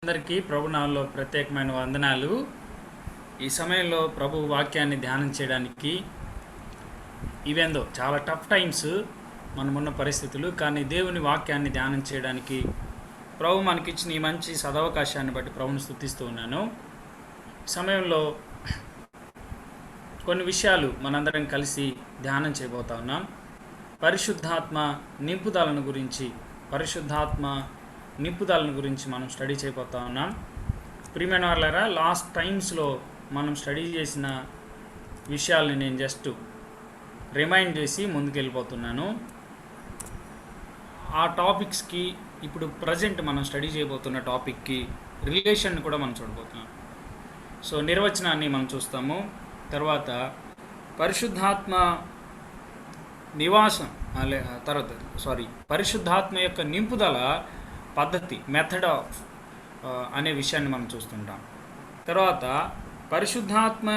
అందరికీ ప్రభు నామములో ప్రత్యేకమైన వందనాలు. ఈ సమయంలో ప్రభు వాక్యాన్ని ధ్యానం చేయడానికి ఇవేందో చాలా టఫ్ టైమ్స్ మనమున్న పరిస్థితులు, కానీ దేవుని వాక్యాన్ని ధ్యానం చేయడానికి ప్రభు మనకిచ్చిన ఈ మంచి సదవకాశాన్ని బట్టి ప్రభుని స్తుతిస్తూ ఉన్నాను. ఈ సమయంలో కొన్ని విషయాలు మనందరం కలిసి ధ్యానం చేయబోతా ఉన్నాం. పరిశుద్ధాత్మ నింపుదలను గురించి మనం స్టడీ చేయబోతా ఉన్నాం. ప్రియమైన వాళ్ళారా, లాస్ట్ టైమ్స్లో మనం స్టడీ చేసిన విషయాల్ని నేను జస్ట్ రిమైండ్ చేసి ముందుకెళ్ళిపోతున్నాను. ఆ టాపిక్స్కి ఇప్పుడు ప్రజెంట్ మనం స్టడీ చేయబోతున్న టాపిక్కి రిలేషన్ కూడా మనం చూడబోతున్నాం. సో నిర్వచనాన్ని మనం చూస్తాము. తర్వాత పరిశుద్ధాత్మ నివాసం పరిశుద్ధాత్మ యొక్క నింపుదల పద్ధతి, మెథడ్ ఆఫ్ అనే విషయాన్ని మనం చూస్తుంటాం. తర్వాత పరిశుద్ధాత్మ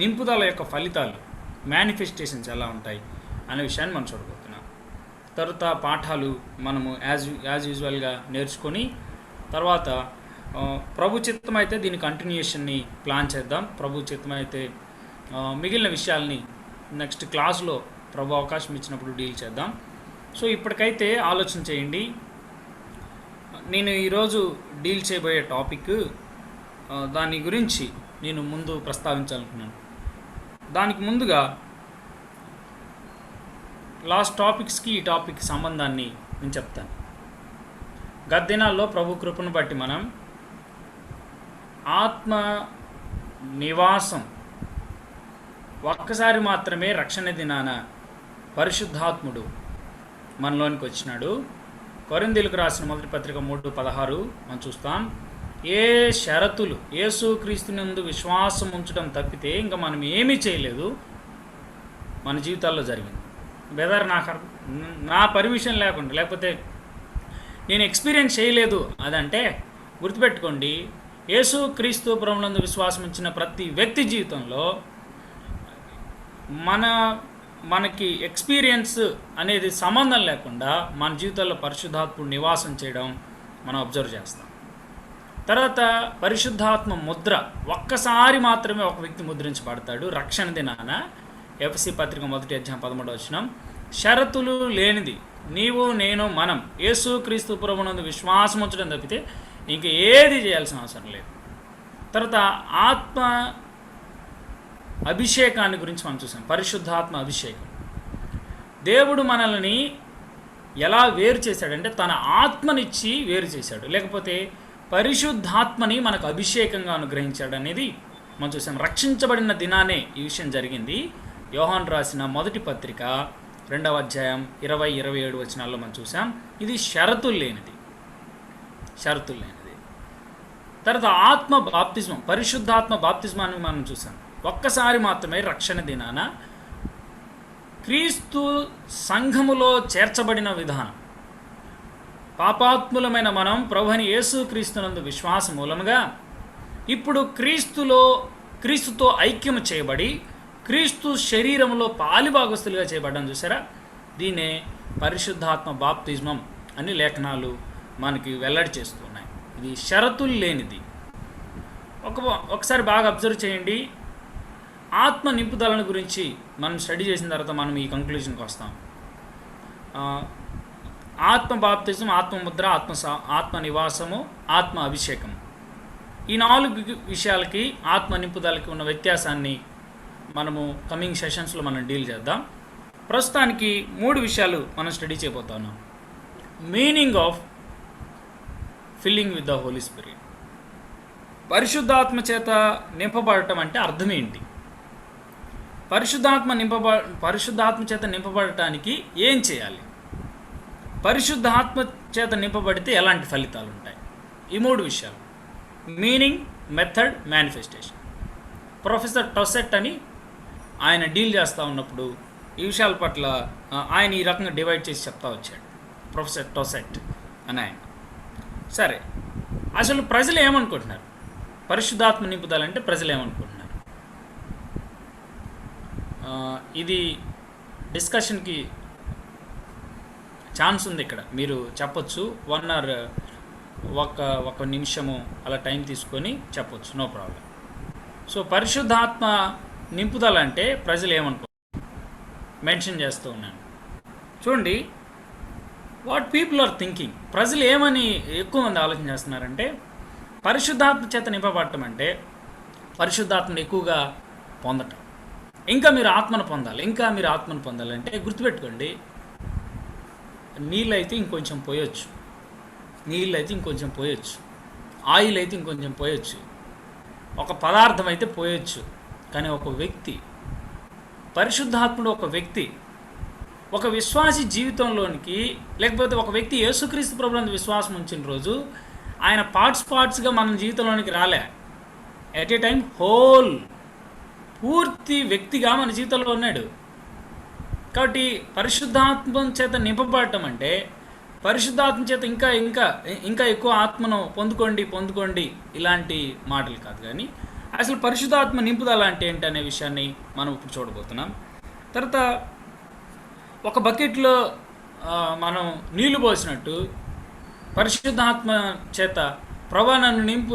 నింపుదల యొక్క ఫలితాలు, మేనిఫెస్టేషన్స్ ఎలా ఉంటాయి అనే విషయాన్ని మనం చూడబోతున్నాం. తర్వాత పాఠాలు మనము యాజ్ యూజువల్గా నేర్చుకొని తర్వాత ప్రభు చిత్తం అయితే దీని కంటిన్యూషన్ని ప్లాన్ చేద్దాం. ప్రభు చిత్తం అయితే మిగిలిన విషయాల్ని నెక్స్ట్ క్లాస్లో ప్రభు అవకాశం ఇచ్చినప్పుడు డీల్ చేద్దాం. సో ఇప్పటికైతే ఆలోచన చేయండి. నేను ఈరోజు డీల్ చేయబోయే టాపిక్, దాని గురించి నేను ముందు ప్రస్తావించాలనుకున్నాను. దానికి ముందుగా లాస్ట్ టాపిక్స్కి ఈ టాపిక్ సంబంధాన్ని నేను చెప్తాను. గత దినాల్లో ప్రభు కృపను బట్టి మనం ఆత్మ నివాసం, ఒక్కసారి మాత్రమే రక్షణ దినాన పరిశుద్ధాత్ముడు మనలోనికి వచ్చినాడు. కొరింథీయులకు రాసిన మొదటి పత్రిక 3:16 మనం చూస్తాం. ఏ షరతులు, యేసుక్రీస్తునందు విశ్వాసం ఉంచడం తప్పితే ఇంకా మనం ఏమీ చేయలేదు మన జీవితాల్లో జరిగింది. బెదర్ నా పర్మిషన్ లేకపోతే నేను ఎక్స్పీరియన్స్ చేయలేదు అదంటే గుర్తుపెట్టుకోండి, యేసుక్రీస్తు ప్రభువునందు విశ్వాసం ఉంచిన ప్రతి వ్యక్తి జీవితంలో మనకి ఎక్స్పీరియన్స్ అనేది సంబంధం లేకుండా మన జీవితంలో పరిశుద్ధాత్ముడు నివాసం చేయడం మనం అబ్జర్వ్ చేస్తాం. తర్వాత పరిశుద్ధాత్మ ముద్ర, ఒక్కసారి మాత్రమే ఒక వ్యక్తి ముద్రించబడతాడు రక్షణ దినాన. ఎఫెసీ పత్రిక 1:13 షరతులు లేనిది నీవు నేను మనం యేసుక్రీస్తు ప్రభువునందు విశ్వాసం ఉంచడం తప్పితే ఇంక ఏది చేయాల్సిన అవసరం లేదు. తర్వాత ఆత్మ అభిషేకాన్ని గురించి మనం చూసాం. పరిశుద్ధాత్మ అభిషేకం, దేవుడు మనల్ని ఎలా వేరు చేశాడంటే తన ఆత్మనిచ్చి వేరు చేశాడు, లేకపోతే పరిశుద్ధాత్మని మనకు అభిషేకంగా అనుగ్రహించాడు అనేది మనం చూసాం. రక్షించబడిన దినానే ఈ విషయం జరిగింది. యోహాను రాసిన మొదటి పత్రిక 2:20-27 మనం చూసాం. ఇది షరతులు లేనిది. తర్వాత ఆత్మ బాప్తిజం, పరిశుద్ధాత్మ బాప్తిజమాన్ని మనం చూసాం. ఒక్కసారి మాత్రమే రక్షణ దినాన క్రీస్తు సంఘములో చేర్చబడిన విధానం. పాపాత్ములమైన మనం ప్రభుని యేసుక్రీస్తునందు విశ్వాసం మూలముగా ఇప్పుడు క్రీస్తుతో ఐక్యం చేయబడి క్రీస్తు శరీరంలో పాలిభాగస్తులుగా చేయబడ్డం చూసారా. దీనే పరిశుద్ధాత్మ బాప్తిజమం అని లేఖనాలు మనకి వెల్లడి చేస్తున్నాయి. ఇది షరతులు లేనిది. ఒకసారి బాగా అబ్జర్వ్ చేయండి. ఆత్మ నింపుదలను గురించి మనం స్టడీ చేసిన తర్వాత మనం ఈ కంక్లూజన్కి వస్తాం. ఆత్మ బాప్తిజం, ఆత్మ ముద్ర, ఆత్మ నివాసము, ఆత్మ అభిషేకం, ఈ 4 విషయాలకి ఆత్మ నింపుదలకి ఉన్న వ్యత్యాసాన్ని మనము కమింగ్ సెషన్స్లో మనం డీల్ చేద్దాం. ప్రస్తుతానికి 3 విషయాలు మనం స్టడీ చేయబోతున్నాం. Meaning of filling with the Holy Spirit. పరిశుద్ధాత్మ చేత నింపబడటం అంటే అర్థం ఏంటి? పరిశుద్ధాత్మ చేత నింపబడటానికి ఏం చేయాలి? పరిశుద్ధాత్మ చేత నింపబడితే ఎలాంటి ఫలితాలు ఉంటాయి? ఈ 3 విషయాలు, మీనింగ్, మెథడ్, మేనిఫెస్టేషన్. ప్రొఫెసర్ టొసెట్ అని ఆయన డీల్ చేస్తూ ఉన్నప్పుడు ఈ విషయాల పట్ల ఆయన ఈ రకంగా డివైడ్ చేసి చెప్తా వచ్చాడు. ప్రొఫెసర్ టొసెట్ అని ఆయన. సరే, అసలు ప్రజలు ఏమనుకుంటున్నారు? పరిశుద్ధాత్మ నింపుదలంటే ప్రజలు ఏమనుకుంటున్నారు? ఇది డిస్కషన్కి ఛాన్స్ ఉంది. ఇక్కడ మీరు చెప్పొచ్చు 1 or ఒక ఒక నిమిషము అలా టైం తీసుకొని చెప్పొచ్చు, నో ప్రాబ్లం. సో పరిశుద్ధాత్మ నింపుదల అంటే ప్రజలు ఏమనుకో మెన్షన్ చేస్తూ ఉన్నాను. చూడండి, వాట్ పీపుల్ ఆర్ థింకింగ్. ప్రజలు ఏమని ఎక్కువ మంది ఆలోచన చేస్తున్నారంటే, పరిశుద్ధాత్మ చేత నింపబడటం అంటే పరిశుద్ధాత్మను ఎక్కువగా పొందటం. ఇంకా మీరు ఆత్మను పొందాలి, ఇంకా మీరు ఆత్మను పొందాలంటే గుర్తుపెట్టుకోండి, నీళ్ళు అయితే ఇంకొంచెం పోయొచ్చు, నీళ్ళు అయితే ఇంకొంచెం పోయొచ్చు, ఆయిల్ అయితే ఇంకొంచెం పోయొచ్చు, ఒక పదార్థం అయితే పోయొచ్చు. కానీ ఒక వ్యక్తి, పరిశుద్ధాత్ముడు ఒక వ్యక్తి, ఒక విశ్వాసి జీవితంలోనికి, లేకపోతే ఒక వ్యక్తి యేసుక్రీస్తు ప్రభువునందు విశ్వాసం ఉంచిన రోజు ఆయన పార్ట్స్గా మన జీవితంలోనికి రాలే. ఎట్ ఏ టైం హోల్, పూర్తి వ్యక్తిగా మన జీవితంలో ఉన్నాడు. కాబట్టి పరిశుద్ధాత్మ చేత నింపబడటం అంటే పరిశుద్ధాత్మ చేత ఇంకా ఇంకా ఇంకా ఎక్కువ ఆత్మను పొందుకోండి ఇలాంటి మాటలు కాదు. కానీ అసలు పరిశుద్ధాత్మ నింపుదల అంటే ఏంటి అనే విషయాన్ని మనం ఇప్పుడు చూడబోతున్నాం. తర్వాత ఒక బకెట్లో మనం నీళ్లు పోసినట్టు పరిశుద్ధాత్మ చేత ప్రభా నన్ను నింపు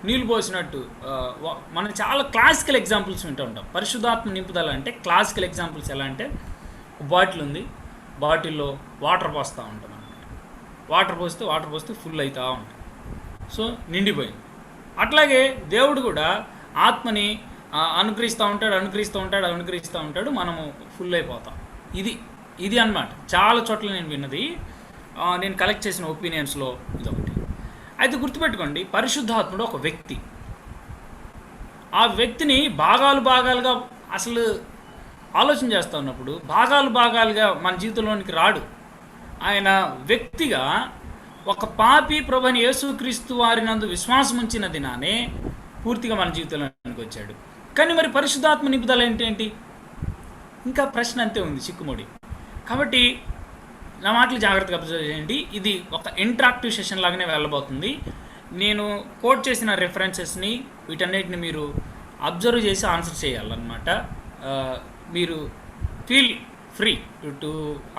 నీళ్లు పోసినట్టు మనం చాలా క్లాసికల్ ఎగ్జాంపుల్స్ వింటూ ఉంటాం. పరిశుద్ధాత్మ నింపుదల అంటే క్లాసికల్ ఎగ్జాంపుల్స్ ఎలా అంటే, బాటిల్ ఉంది, బాటిల్లో వాటర్ పోస్తూ ఉంటాం అన్నమాట. వాటర్ పోస్తే ఫుల్ అవుతూ ఉంటాం. సో నిండిపోయింది. అట్లాగే దేవుడు కూడా ఆత్మని అనుగ్రహిస్తూ ఉంటాడు, మనము ఫుల్ అయిపోతాం. ఇది అన్నమాట. చాలా చోట్ల నేను విన్నది, నేను కలెక్ట్ చేసిన ఒపీనియన్స్లో ఇదొకటి. అయితే గుర్తుపెట్టుకోండి, పరిశుద్ధాత్ముడు ఒక వ్యక్తి. ఆ వ్యక్తిని భాగాలుగా అసలు ఆలోచన చేస్తూ ఉన్నప్పుడు భాగాలుగా మన జీవితంలోనికి రాడు. ఆయన వ్యక్తిగా ఒక పాపి ప్రభువైన యేసుక్రీస్తు వారినందు విశ్వాసం ఉంచిన దినానే పూర్తిగా మన జీవితంలోనికి వచ్చాడు. కానీ మరి పరిశుద్ధాత్మ నింపుదల ఏంటి? ఇంకా ప్రశ్న అంతే ఉంది, చిక్కుముడి. కాబట్టి నా మాటలు జాగ్రత్తగా అబ్జర్వ్ చేయండి. ఇది ఒక ఇంటరాక్టివ్ సెషన్ లాగానే వెళ్ళబోతుంది. నేను కోట్ చేసిన రెఫరెన్సెస్ని వీటన్నిటిని మీరు అబ్జర్వ్ చేసి ఆన్సర్ చేయాలన్నమాట. మీరు feel free to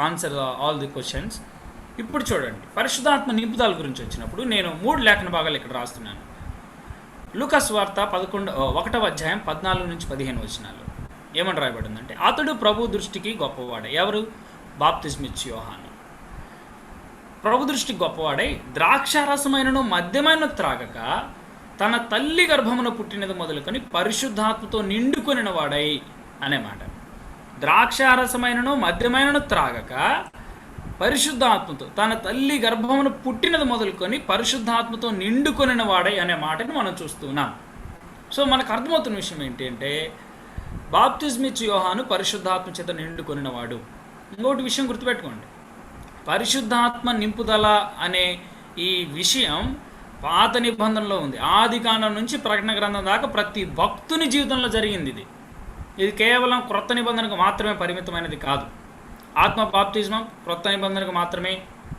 answer all the questions. ఇప్పుడు చూడండి, పరిశుద్ధాత్మ నింపుదల గురించి వచ్చినప్పుడు నేను 3 లేఖన భాగాలు ఇక్కడ రాస్తున్నాను. లూకా సువార్త 1వ అధ్యాయం 14-15 వచనాలు ఏమని రాయబడిందంటే, అతడు ప్రభు దృష్టికి గొప్పవాడే. ఎవరు? బాప్తిస్మిచ్చు యోహాను. ప్రభు దృష్టికి గొప్పవాడై ద్రాక్షారసమైనను మద్యమైన త్రాగక తన తల్లి గర్భమున పుట్టినది మొదలుకొని పరిశుద్ధాత్మతో నిండుకొనిన వాడై అనే మాట. ద్రాక్షారసమైనను మద్యమైనను త్రాగక పరిశుద్ధాత్మతో తన తల్లి గర్భమును పుట్టినది మొదలుకొని పరిశుద్ధాత్మతో నిండుకొనిన వాడై అనే మాటని మనం చూస్తున్నాం. సో మనకు అర్థమవుతున్న విషయం ఏంటంటే, బాప్తిస్మిచ్చు యోహాను పరిశుద్ధాత్మ చేత నిండుకొనినవాడు. ఇంకొకటి విషయం గుర్తుపెట్టుకోండి, పరిశుద్ధాత్మ నింపుదల అనే ఈ విషయం పాత నిబంధనలో ఉంది. ఆదికాండం నుంచి ప్రకటన గ్రంథం దాకా ప్రతి భక్తుని జీవితంలో జరిగింది. ఇది కేవలం క్రొత్త నిబంధనకు మాత్రమే పరిమితమైనది కాదు. ఆత్మ బాప్తిజం క్రొత్త నిబంధనకు మాత్రమే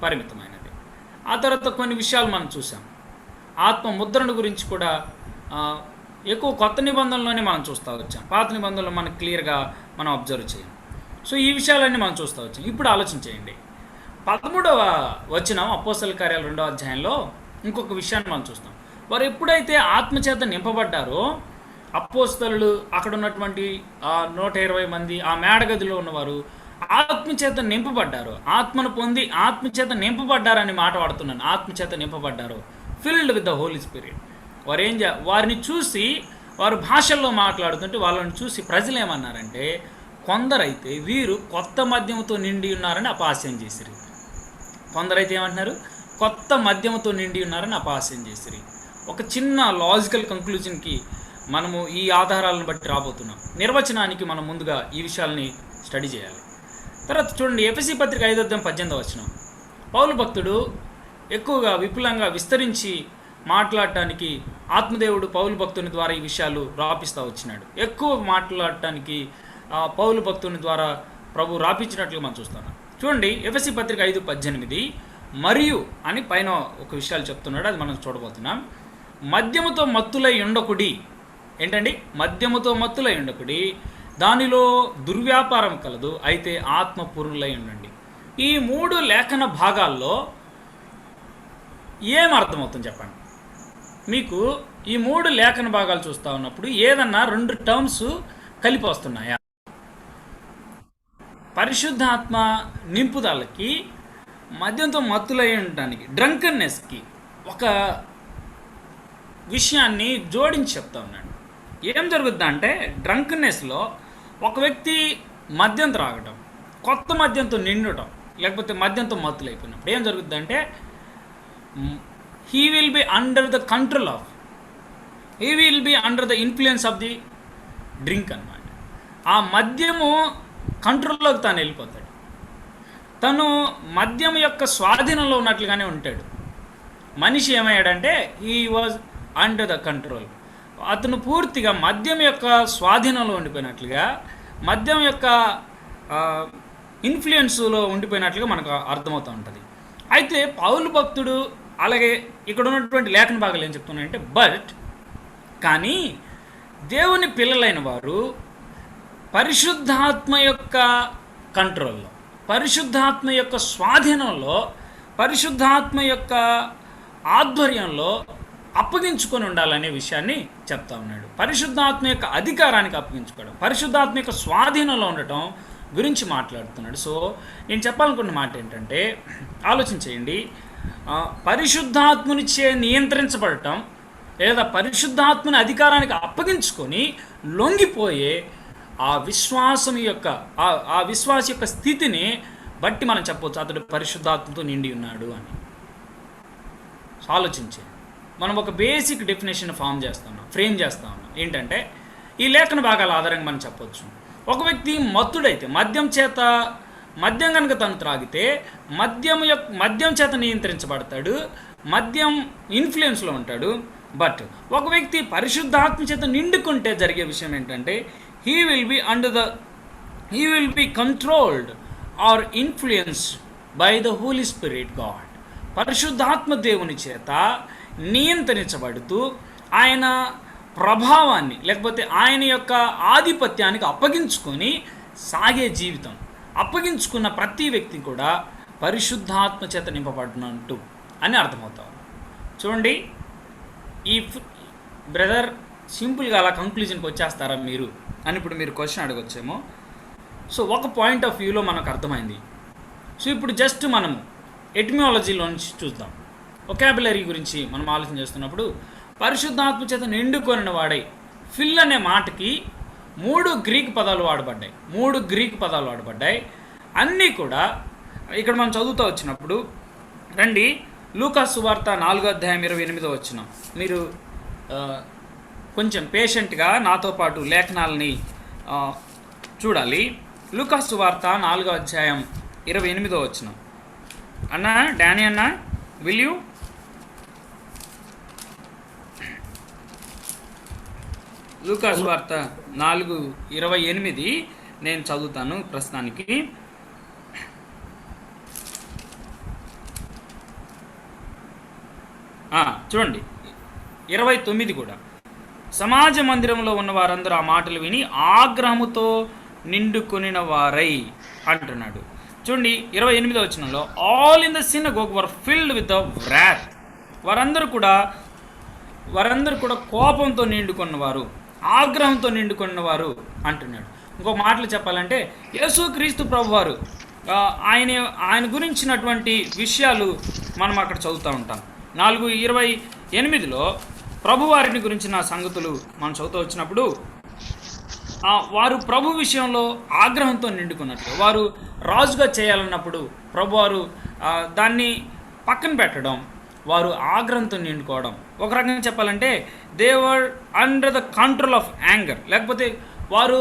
పరిమితమైనది. ఆ తర్వాత కొన్ని విషయాలు మనం చూసాం. ఆత్మ ముద్రను గురించి కూడా ఎక్కువ కొత్త నిబంధనలోనే మనం చూస్తూ వచ్చాం. పాత నిబంధనలో మనకు క్లియర్గా మనం అబ్జర్వ్ చేయం. సో ఈ విషయాలన్నీ మనం చూస్తూ వచ్చాం. ఇప్పుడు ఆలోచన చేయండి, 13వ వచనం అపోస్తల కార్యాలు 2వ అధ్యాయంలో ఇంకొక విషయాన్ని మనం చూస్తాం. వారు ఎప్పుడైతే ఆత్మచేత నింపబడ్డారో అపోస్తలులు, అక్కడ ఉన్నటువంటి 120 మంది ఆ మేడగదిలో ఉన్నవారు ఆత్మచేత నింపబడ్డారు. ఆత్మను పొంది ఆత్మచేత నింపబడ్డారని మాట వాడుతున్నాను. ఆత్మచేత నింపబడ్డారు, filled with the Holy Spirit. వారిని చూసి, వారు భాషల్లో మాట్లాడుతుంటే వాళ్ళని చూసి ప్రజలు ఏమన్నారంటే, కొందరైతే వీరు కొత్త మద్యముతో నిండి ఉన్నారని అపహాస్యం చేసిరి. కొందరైతే ఏమంటున్నారు? కొత్త మద్యముతో నిండి ఉన్నారని అపహాస్యం చేసిరి. ఒక చిన్న లాజికల్ కంక్లూజన్కి మనము ఈ ఆధారాలను బట్టి రాబోతున్నాం. నిర్వచనానికి మనం ముందుగా ఈ విషయాల్ని స్టడీ చేయాలి. తర్వాత చూడండి, ఎఫెసీ పత్రిక 5వ అధ్యాయం 18వ వచనం. పౌలు భక్తుడు ఎక్కువగా విపులంగా విస్తరించి మాట్లాడటానికి ఆత్మదేవుడు పౌలు భక్తుని ద్వారా ఈ విషయాలు రాపిస్తూ వచ్చినాడు. ఎక్కువ మాట్లాడటానికి పౌలు భక్తుని ద్వారా ప్రభు రాపించినట్లు మనం చూస్తున్నాం. చూడండి, ఎఫెసీ పత్రిక 5:18 మరియు అని పైన ఒక విషయాలు చెప్తున్నాడు, అది మనం చూడబోతున్నాం. మద్యముతో మత్తులై ఉండకుడి. ఏంటండి? మద్యముతో మత్తులై ఉండకుడి, దానిలో దుర్వ్యాపారం కలదు, అయితే ఆత్మపూర్ణులై ఉండండి. ఈ 3 లేఖన భాగాల్లో ఏం అర్థమవుతుంది చెప్పండి? మీకు ఈ 3 లేఖన భాగాలు చూస్తూ ఉన్నప్పుడు ఏదన్నా 2 టర్మ్స్ కలిపి వస్తున్నాయా? పరిశుద్ధాత్మ నింపుదలకి మద్యంతో మత్తులై ఉండడానికి, డ్రంకన్నెస్కి ఒక విషయాన్ని జోడించి చెప్తా ఉన్నాడు. ఏం జరుగుతుందంటే డ్రంకన్నెస్లో ఒక వ్యక్తి మద్యం త్రాగటం, కొత్త మద్యంతో నిండటం, లేకపోతే మద్యంతో మత్తులైపోయినప్పుడు ఏం జరుగుతుందంటే he will be under the control of, he will be under the influence of the drink అన్నమాట. ఆ మద్యము కంట్రోల్లోకి తాను వెళ్ళిపోతాడు. తను మద్యం యొక్క స్వాధీనంలో ఉన్నట్లుగానే ఉంటాడు. మనిషి ఏమయ్యాడంటే he was under the control. అతను పూర్తిగా మద్యం యొక్క స్వాధీనంలో ఉండిపోయినట్లుగా, మద్యం యొక్క ఇన్ఫ్లుయెన్స్లో ఉండిపోయినట్లుగా మనకు అర్థమవుతూ ఉంటుంది. అయితే పౌలు భక్తుడు అలాగే ఇక్కడ ఉన్నటువంటి లేఖన భాగాలు ఏం చెప్తున్నాయంటే కానీ దేవుని పిల్లలైన వారు పరిశుద్ధాత్మ యొక్క కంట్రోల్లో, పరిశుద్ధాత్మ యొక్క స్వాధీనంలో, పరిశుద్ధాత్మ యొక్క ఆధ్వర్యంలో అప్పగించుకొని ఉండాలనే విషయాన్ని చెప్తా ఉన్నాడు. పరిశుద్ధాత్మ యొక్క అధికారానికి అప్పగించుకోవడం, పరిశుద్ధాత్మ యొక్క స్వాధీనంలో ఉండటం గురించి మాట్లాడుతున్నాడు. సో నేను చెప్పాలనుకున్న మాట ఏంటంటే, ఆలోచించేయండి, పరిశుద్ధాత్మునిచే నియంత్రించబడటం లేదా పరిశుద్ధాత్మని అధికారానికి అప్పగించుకొని లొంగిపోయే ఆ విశ్వాసం యొక్క ఆ విశ్వాస యొక్క స్థితిని బట్టి మనం చెప్పవచ్చు అతడు పరిశుద్ధాత్మతో నిండి ఉన్నాడు అని. ఆలోచించే మనం ఒక బేసిక్ డెఫినేషన్ ఫ్రేమ్ చేస్తా ఉన్నాం. ఏంటంటే ఈ లేఖన భాగాల ఆధారంగా మనం చెప్పవచ్చు, ఒక వ్యక్తి మత్తుడైతే మద్యం కనుక తను త్రాగితే మద్యం చేత నియంత్రించబడతాడు, మద్యం ఇన్ఫ్లుయెన్స్లో ఉంటాడు. బట్ ఒక వ్యక్తి పరిశుద్ధాత్మ చేత నిండుకుంటే జరిగే విషయం ఏంటంటే he will be controlled or influenced by the Holy Spirit God. పరిశుద్ధాత్మ దేవుని చేత నియంత్రించబడుతూ ఆయన ప్రభావాన్ని లేకపోతే ఆయన యొక్క ఆధిపత్యానికి అప్పగించుకొని సాగే జీవితం, అప్పగించుకున్న ప్రతి వ్యక్తి కూడా పరిశుద్ధాత్మ చేత నింపబడినట్టు అని అర్థమవుతారు. చూడండి, ఈ బ్రదర్ సింపుల్గా అలా కంక్లూజన్కి వచ్చేస్తారా మీరు అని ఇప్పుడు మీరు క్వశ్చన్ అడగొచ్చేమో. సో ఒక పాయింట్ ఆఫ్ వ్యూలో మనకు అర్థమైంది. సో ఇప్పుడు జస్ట్ మనము ఎటిమియాలజీలో నుంచి చూద్దాం. ఒకాబులరీ గురించి మనం ఆలోచన చేస్తున్నప్పుడు పరిశుద్ధాత్మ చేత నిండుకొనిన వాడై, ఫిల్ అనే మాటకి 3 గ్రీక్ పదాలు వాడబడ్డాయి. అన్నీ కూడా ఇక్కడ మనం చదువుతూ వచ్చినప్పుడు రండి, లూకా సువార్త 4:28 మీరు కొంచెం పేషెంట్గా నాతో పాటు లేఖనాలని చూడాలి. లూకా సువార్త 4:28 అన్నా డానీ అన్న విల్ యూ? లూకా సువార్త 4:28 నేను చదువుతాను ప్రస్తుతానికి. చూడండి 29 కూడా. సమాజ మందిరంలో ఉన్న వారందరూ ఆ మాటలు విని ఆగ్రహముతో నిండుకొనిన వారై అంటున్నాడు. చూడండి 28వ వచనంలో all in the synagogue were field with the wrath. వారందరూ కూడా కోపంతో నిండుకున్నవారు, ఆగ్రహంతో నిండుకున్నవారు అంటున్నాడు. ఇంకో మాటలు చెప్పాలంటే యేసుక్రీస్తు ప్రభువారు ఆయన గురించినటువంటి విషయాలు మనం అక్కడ చదువుతూ ఉంటాం. 4:28లో ప్రభువారిని గురించిన సంగతులు మనం చదువుతూ వచ్చినప్పుడు వారు ప్రభు విషయంలో ఆగ్రహంతో నిండుకున్నట్లు, వారు రాజుగా చేయాలన్నప్పుడు ప్రభువారు దాన్ని పక్కన పెట్టడం, వారు ఆగ్రహంతో నిండుకోవడం. ఒక రకంగా చెప్పాలంటే they were under the control of anger, లేకపోతే వారు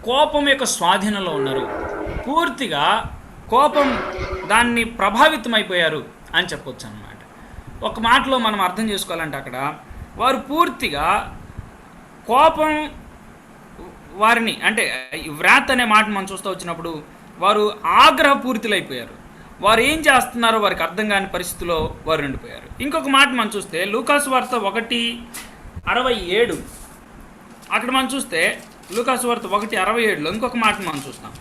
కోపం యొక్క స్వాధీనంలో ఉన్నారు, పూర్తిగా కోపం దాన్ని ప్రభావితమైపోయారు అని చెప్పొచ్చు అన్నమాట. ఒక మాటలో మనం అర్థం చేసుకోవాలంటే అక్కడ వారు పూర్తిగా కోపం వారిని, అంటే వ్రాత్ అనే మాట మనం చూస్తూ వచ్చినప్పుడు వారు ఆగ్రహపూరితులైపోయారు. వారు ఏం చేస్తున్నారో వారికి అర్థం కాని పరిస్థితిలో వారు ఉండిపోయారు. ఇంకొక మాట మనం చూస్తే లూకాసు వార్త 1:67 అక్కడ మనం చూస్తే లూకాసు వార్త 1:67లో ఇంకొక మాట మనం చూస్తాం.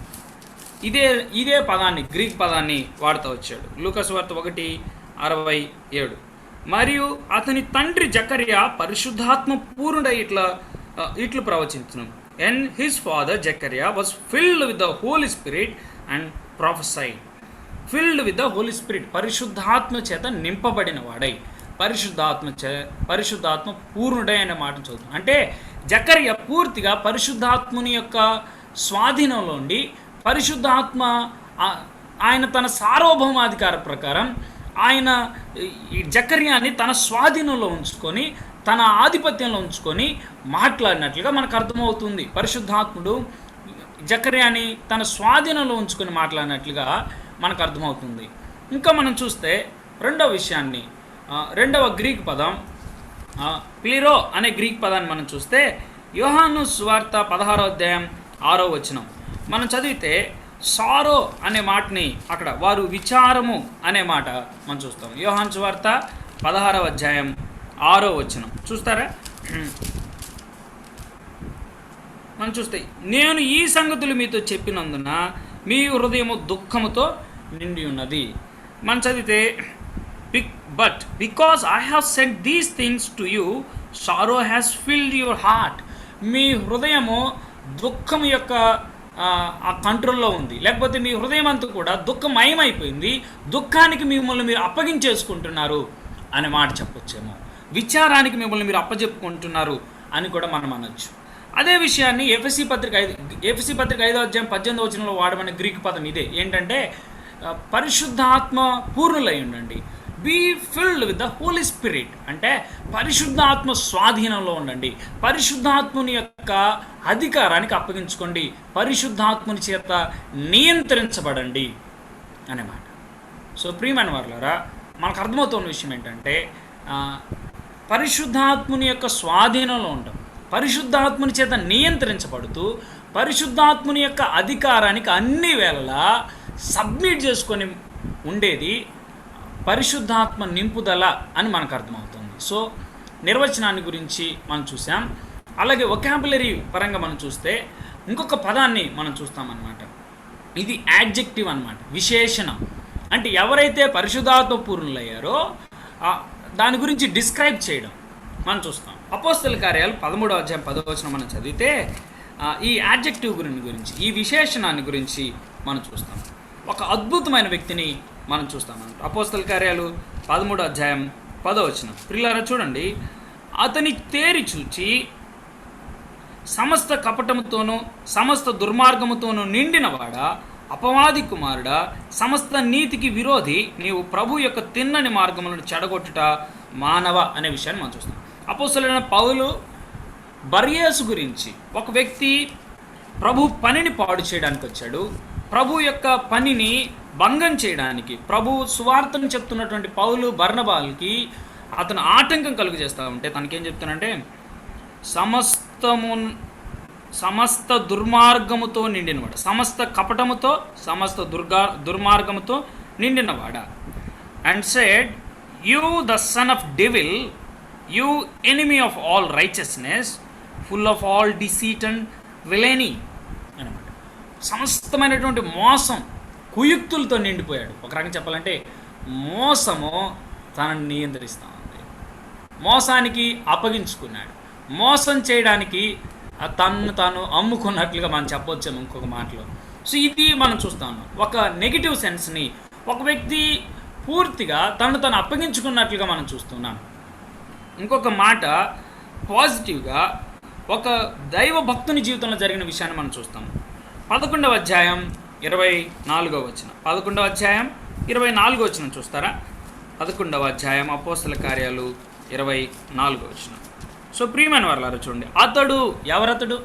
ఇదే పదాన్ని, గ్రీక్ పదాన్ని వాడుతూ వచ్చాడు. లూకాసు వార్త 67. మరియు అతని తండ్రి జకర్యా పరిశుద్ధాత్మ పూర్ణుడై ఇట్లు ప్రవచించును. అండ్ హిస్ ఫాదర్ జకర్యా was filled with the Holy Spirit and prophesied. Filled with the Holy Spirit, పరిశుద్ధాత్మ చేత నింపబడిన వాడై, పరిశుద్ధాత్మ పూర్ణుడై అనే మాట చదువుతుంది. అంటే జకర్యా పూర్తిగా పరిశుద్ధాత్ముని యొక్క స్వాధీనంలో ఉండి, పరిశుద్ధాత్మ ఆయన తన సార్వభౌమాధికార ప్రకారం ఆయన ఈ జకర్యాని తన స్వాధీనంలో ఉంచుకొని, తన ఆధిపత్యంలో ఉంచుకొని మాట్లాడినట్లుగా మనకు అర్థమవుతుంది. పరిశుద్ధాత్ముడు జకర్యాని తన స్వాధీనంలో ఉంచుకొని మాట్లాడినట్లుగా మనకు అర్థమవుతుంది. ఇంకా మనం చూస్తే రెండవ విషయాన్ని, రెండవ గ్రీక్ పదం ప్లిరో అనే గ్రీక్ పదాన్ని మనం చూస్తే యోహాను సువార్త 16వ అధ్యాయం 6వ వచనం మనం చదివితే సారో అనే మాటని అక్కడ వారు విచారము అనే మాట మనం చూస్తాం. యోహాను సువార్త 16వ అధ్యాయం 6వ వచనం చూస్తారా? మనం చూస్తే, నేను ఈ సంగతులు మీతో చెప్పినందున మీ హృదయము దుఃఖముతో నిండి ఉన్నది. మనం చదివితే but because I have said these things to you sorrow has filled your heart. మీ హృదయము దుఃఖం యొక్క ఆ కంట్రోల్లో ఉంది, లేకపోతే మీ హృదయం అంతా కూడా దుఃఖమయమైపోయింది, దుఃఖానికి మిమ్మల్ని మీరు అప్పగించేసుకుంటున్నారు అనే మాట చెప్పొచ్చేమో. విచారానికి మిమ్మల్ని మీరు అప్పచెప్పుకుంటున్నారు అని కూడా మనం అనొచ్చు. అదే విషయాన్ని ఎఫెసీ పత్రిక 5వ అధ్యాయం 18వ వచనంలో వాడమనే గ్రీక్ పదం ఇదే. ఏంటంటే పరిశుద్ధాత్మ పూర్ణులై ఉండండి. Be filled with the Holy Spirit అంటే పరిశుద్ధాత్మ స్వాధీనంలో ఉండండి, పరిశుద్ధాత్ముని యొక్క అధికారానికి అప్పగించుకోండి, పరిశుద్ధాత్ముని చేత నియంత్రించబడండి అన్నమాట. సో ప్రియమైన వారులారా, మనకు అర్థమవుతున్న విషయం ఏంటంటే పరిశుద్ధాత్ముని యొక్క స్వాధీనంలో ఉండడం, పరిశుద్ధాత్ముని చేత నియంత్రించబడుతూ, పరిశుద్ధాత్ముని యొక్క అధికారానికి అన్ని వేళలా సబ్మిట్ చేసుకొని ఉండేది పరిశుద్ధాత్మ నింపుదల అని మనకు అర్థమవుతుంది. సో నిర్వచనాన్ని గురించి మనం చూసాం. అలాగే వొకాబులరీ పరంగా మనం చూస్తే ఇంకొక పదాన్ని మనం చూస్తామన్నమాట. ఇది యాడ్జెక్టివ్ అన్నమాట, విశేషణం. అంటే ఎవరైతే పరిశుద్ధాత్మ పూర్ణులయ్యారో దాని గురించి డిస్క్రైబ్ చేయడం మనం చూస్తాం. అపోస్తల కార్యాలు 13వ అధ్యాయం 10వ వచనం మనం చదివితే ఈ యాడ్జెక్టివ్ గురించి, ఈ విశేషణాన్ని గురించి మనం చూస్తాం. ఒక అద్భుతమైన వ్యక్తిని మనం చూస్తామన్నమాట. అపోస్తల కార్యాలు 13వ అధ్యాయం 10వ వచనం ప్రియులారా చూడండి. అతని తేరి చూచి సమస్త కపటముతోనూ సమస్త దుర్మార్గముతోనూ నిండినవాడా, అపవాది కుమారుడా, సమస్త నీతికి విరోధి, నీవు ప్రభు యొక్క తిన్నని మార్గములను చెడగొట్టుట మానవ అనే విషయాన్ని మనం చూస్తాం. అపోస్తలుడైన పౌలు బర్యేసు గురించి, ఒక వ్యక్తి ప్రభు పనిని పాడు చేయడానికి వచ్చాడు, ప్రభు యొక్క పనిని భంగం చేయడానికి, ప్రభు సువార్తను చెప్తున్నటువంటి పౌలు బర్నబాలకి అతను ఆటంకం కలుగు చేస్తూ ఉంటే తనకేం చెప్తానంటే సమస్త దుర్మార్గముతో నిండినవాడు, సమస్త కపటముతో సమస్త దుర్మార్గముతో నిండినవాడ. And said, you the son of devil, you enemy of all righteousness, full of all deceit and villainy అనమాట. సమస్తమైనటువంటి మోసం, కుయుక్తులతో నిండిపోయాడు. ఒక రకంగా చెప్పాలంటే మోసము తనని నియంత్రిస్తూ ఉంది, మోసానికి అప్పగించుకున్నాడు, మోసం చేయడానికి తను తాను అమ్ముకున్నట్లుగా మనం చెప్పొచ్చాము ఇంకొక మాటలో. సో ఇది మనం చూస్తా ఉన్నాం. ఒక నెగిటివ్ సెన్స్ని ఒక వ్యక్తి పూర్తిగా తను తాను అప్పగించుకున్నట్లుగా మనం చూస్తున్నాం. ఇంకొక మాట పాజిటివ్గా ఒక దైవ భక్తుని జీవితంలో జరిగిన విషయాన్ని మనం చూస్తాం. 11వ అధ్యాయం 24వ వచనం, 11వ అధ్యాయం 24వ వచనం చూస్తారా? 11వ అధ్యాయం అపోస్తల కార్యాలు 24వ వచనం. సో ప్రియమైన వారలారా చూడండి, అతడు ఎవరతడు?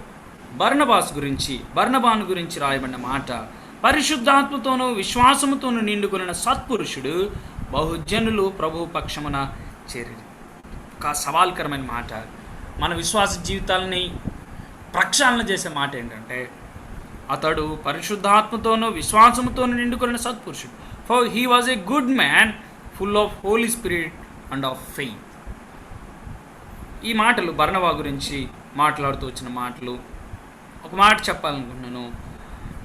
బర్నబాను గురించి రాయబడిన మాట. పరిశుద్ధాత్మతోనూ విశ్వాసముతోనూ నిండుకొనిన సత్పురుషుడు, బహుజనులు ప్రభు పక్షమున చేరిరి. ఒక సవాల్కరమైన మాట, మన విశ్వాస జీవితాలని ప్రక్షాళన చేసే మాట ఏంటంటే అతడు పరిశుద్ధాత్మతోనూ విశ్వాసముతోనూ నిండుకొనిన సత్పురుషుడు. For he was a good man full of Holy Spirit and of faith. ఈ మాటలు బర్నబా గురించి మాట్లాడుతూ వచ్చిన మాటలు. ఒక మాట చెప్పాలనుకుంటున్నాను.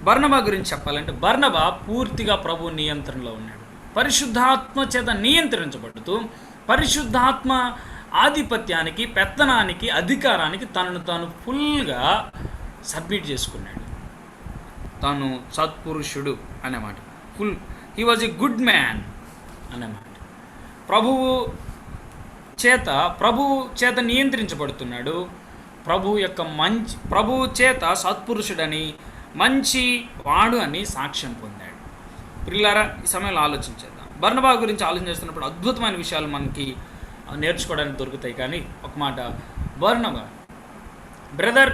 బర్నబా గురించి చెప్పాలంటే బర్నబా పూర్తిగా ప్రభు నియంత్రణలో ఉన్నాడు. పరిశుద్ధాత్మ చేత నియంత్రించబడుతూ పరిశుద్ధాత్మ ఆధిపత్యానికి, పెత్తనానికి, అధికారానికి తనను తాను ఫుల్గా సబ్మిట్ చేసుకున్నాడు. తాను సత్పురుషుడు అన్నమాట. He was a good man అన్నమాట. ప్రభువు చేత నియంత్రించబడుతున్నాడు. ప్రభువు చేత సత్పురుషుడని, మంచి వాడు అని సాక్ష్యం పొందాడు. ప్రియులారా, ఈ సమయంలో ఆలోచించేద్దాం. బర్నబా గురించి ఆలోచన చేస్తున్నప్పుడు అద్భుతమైన విషయాలు మనకి నేర్చుకోవడానికి దొరుకుతాయి. కానీ ఒక మాట, బర్నబా బ్రదర్